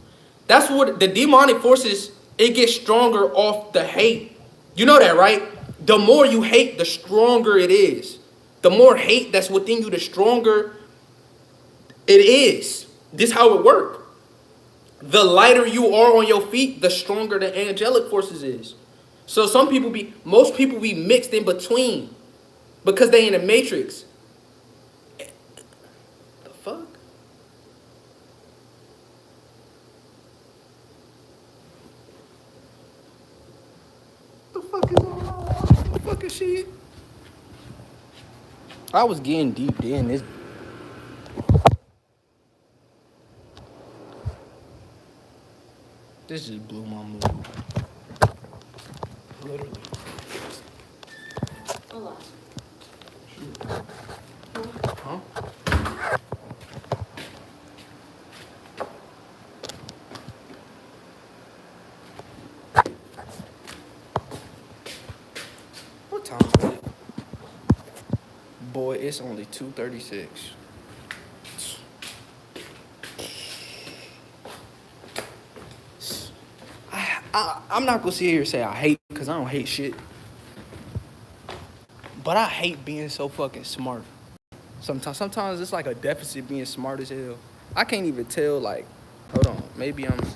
That's what the demonic forces, it gets stronger off the hate. You know that, right? The more you hate, the stronger it is. The more hate that's within you, the stronger It is. This how it works. The lighter you are on your feet, the stronger the angelic forces is. So most people be mixed in between because they in the matrix. The fuck? The fuck is going on? What the fuck is shit? I was getting deep in this. This just blew my mood. Literally. Olá. Huh? What time is it? Boy, it's only 2:36. I'm not gonna sit here and say I hate, because I don't hate shit. But I hate being so fucking smart. Sometimes it's like a deficit being smart as hell. I can't even tell, like, hold on, maybe I'm this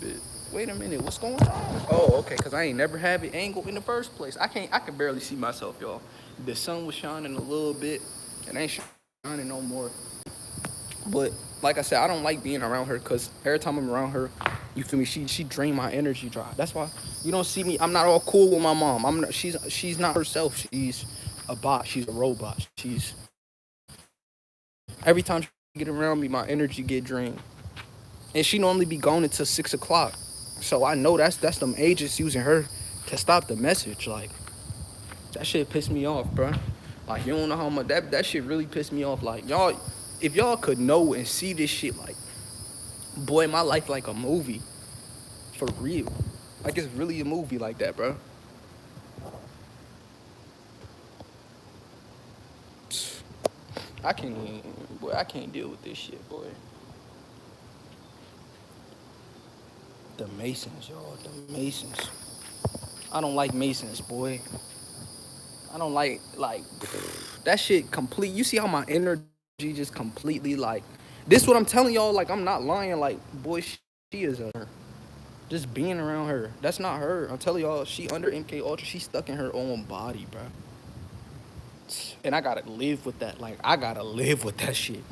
bit. Wait a minute, what's going on? Oh, okay, because I ain't never had it angle in the first place. I can barely see myself, y'all. The sun was shining a little bit. It ain't shining no more. But like I said, I don't like being around her because every time I'm around her, you feel me? She drain my energy dry. That's why you don't see me. I'm not all cool with my mom. She's not herself. She's a bot. She's a robot. She's every time she get around me, my energy get drained. And she normally be gone until 6 o'clock. So I know that's them agents using her to stop the message. Like that shit pissed me off, bro. Like you don't know how much that shit really pissed me off. Like y'all, if y'all could know and see this shit, like boy, my life like a movie. For real. Like it's really a movie like that, bro. I can't deal with this shit, boy. The Masons, y'all, the Masons. I don't like Masons, boy. I don't like that shit complete. You see how my energy just completely like this what I'm telling y'all, like I'm not lying, like boy, she is a just being around her. That's not her. I'm telling y'all, she under MK Ultra, she's stuck in her own body, bro. And I gotta live with that. Like I gotta live with that shit.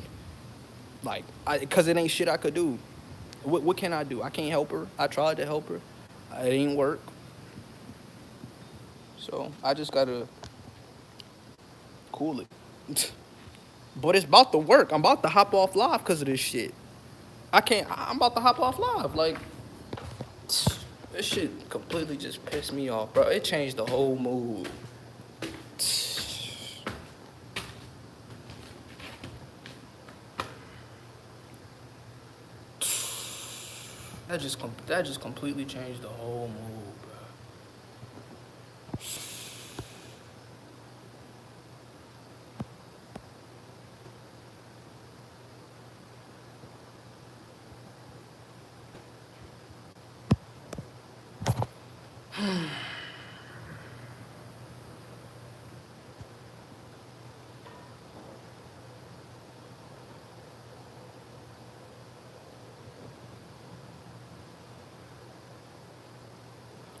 Like cause it ain't shit I could do. What can I do? I can't help her. I tried to help her. It ain't work. So I just gotta cool it. But it's about to work. I'm about to hop off live because of this shit. I'm about to hop off live. Like, this shit completely just pissed me off, bro. It changed the whole mood. That just completely changed the whole mood, bro.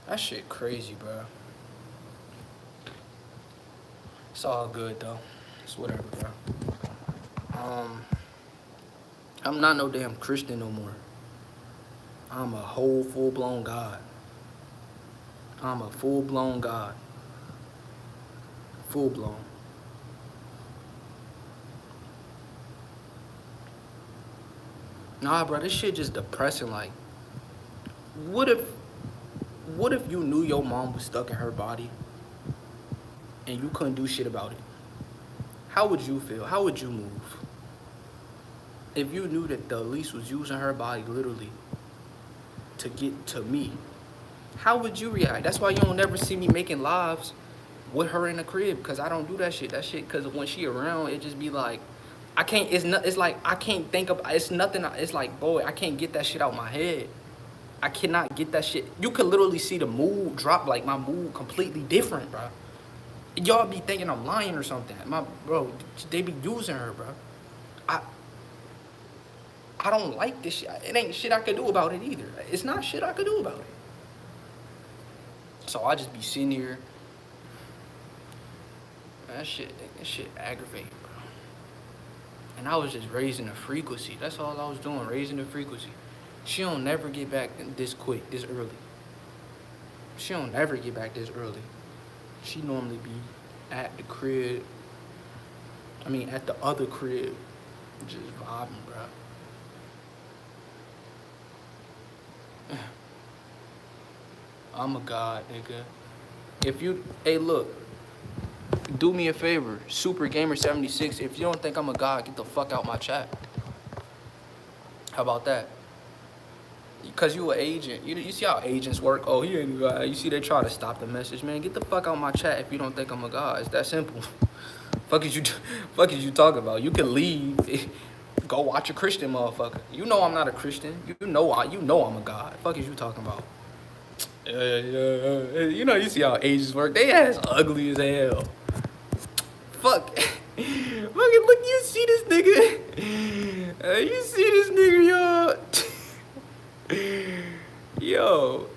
That shit crazy, bro. It's all good though. It's whatever, bro. I'm not no damn Christian no more. I'm a whole full-blown God. I'm a full-blown God. Full-blown. Nah, bro, this shit just depressing. Like, what if, what if you knew your mom was stuck in her body and you couldn't do shit about it? How would you feel? How would you move? If you knew that the Elise was using her body literally to get to me, how would you react? That's why you don't never see me making lives with her in the crib, because I don't do that shit. That shit, because when she around, it just be like, I can't, it's like, I can't think of, it's nothing, it's like, boy, I can't get that shit out my head. I cannot get that shit. You could literally see the mood drop, like my mood completely different, bro. Y'all be thinking I'm lying or something. Bro, they be using her, bro. I I don't like this shit. It ain't shit I could do about it either. It's not shit I could do about it. So I just be sitting here. That shit aggravating, bro. And I was just raising the frequency. That's all I was doing, raising the frequency. She don't never get back this quick, this early. She don't never get back this early. She normally be at the crib. I mean, at the other crib, just vibing, bro. I'm a god, nigga. If you, hey, look, do me a favor, Super Gamer 76. If you don't think I'm a god, get the fuck out my chat. How about that? Because you an agent. You see how agents work? Oh, he ain't a god. You see they try to stop the message, man. Get the fuck out my chat if you don't think I'm a god. It's that simple. Fuck is you talking about? You can leave. Go watch a Christian motherfucker. You know I'm not a Christian. You know I'm a god. Fuck is you talking about? You know, you see how agents work. They ass ugly as hell. Fuck. Fucking look, you see this nigga? You see this nigga, y'all? Yo.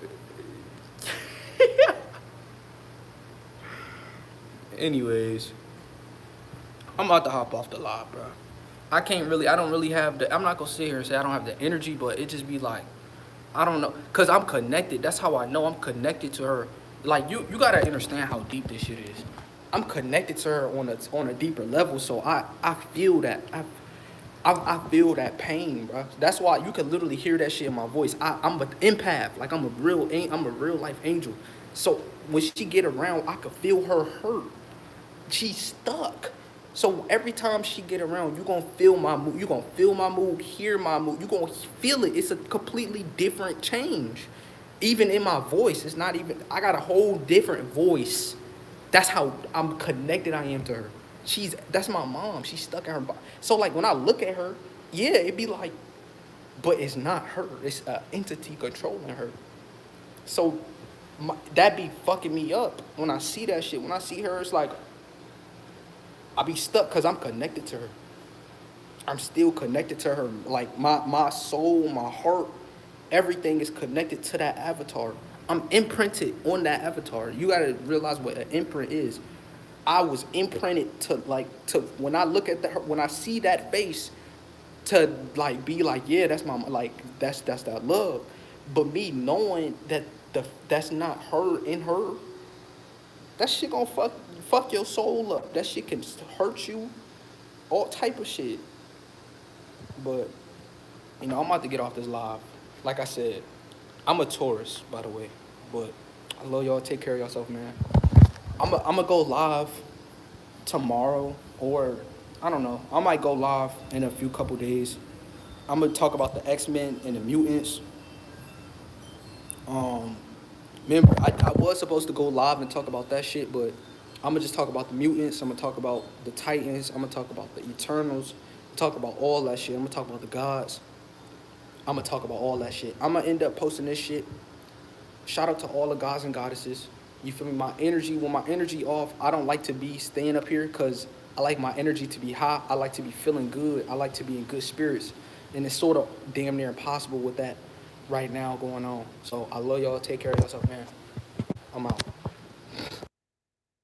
Anyways, I'm about to hop off the live, bro. I don't really have the, I'm not gonna sit here and say I don't have the energy, but it just be like, I don't know, cause I'm connected. That's how I know I'm connected to her. Like you gotta understand how deep this shit is. I'm connected to her on a deeper level, so I feel that I feel that pain, bro. That's why you can literally hear that shit in my voice. I'm an empath, like I'm a real life angel. So when she get around, I can feel her hurt. She's stuck. So every time she get around, you gonna feel my mood. You gonna feel my mood, hear my mood. You gonna feel it. It's a completely different change. Even in my voice, it's not even. I got a whole different voice. That's how I'm connected I am to her. That's my mom. She's stuck in her body. So like when I look at her, yeah, it'd be like, but it's not her. It's an entity controlling her. So that be fucking me up when I see that shit. When I see her, it's like I be stuck because I'm connected to her. I'm still connected to her. Like my soul, my heart, everything is connected to that avatar. I'm imprinted on that avatar. You gotta realize what an imprint is. I was imprinted to when I look at when I see that face, to like be like, yeah, that's my, like that's that love. But me knowing that that's not her in her, that shit gonna fuck your soul up. That shit can hurt you, all type of shit. But I'm about to get off this live. Like I said, I'm a Taurus, by the way. But I love y'all. Take care of yourself, man. I'm gonna go live tomorrow, or I don't know. I might go live in a couple days. I'm gonna talk about the X-Men and the mutants. Remember, I was supposed to go live and talk about that shit, but I'm gonna just talk about the mutants. I'm gonna talk about the Titans. I'm gonna talk about the Eternals. Talk about all that shit. I'm gonna talk about the gods. I'm gonna talk about all that shit. I'm gonna end up posting this shit. Shout out to all the gods and goddesses. You feel me? My energy, when my energy off, I don't like to be staying up here because I like my energy to be high. I like to be feeling good. I like to be in good spirits. And it's sort of damn near impossible with that right now going on. So I love y'all. Take care of yourself, man. I'm out.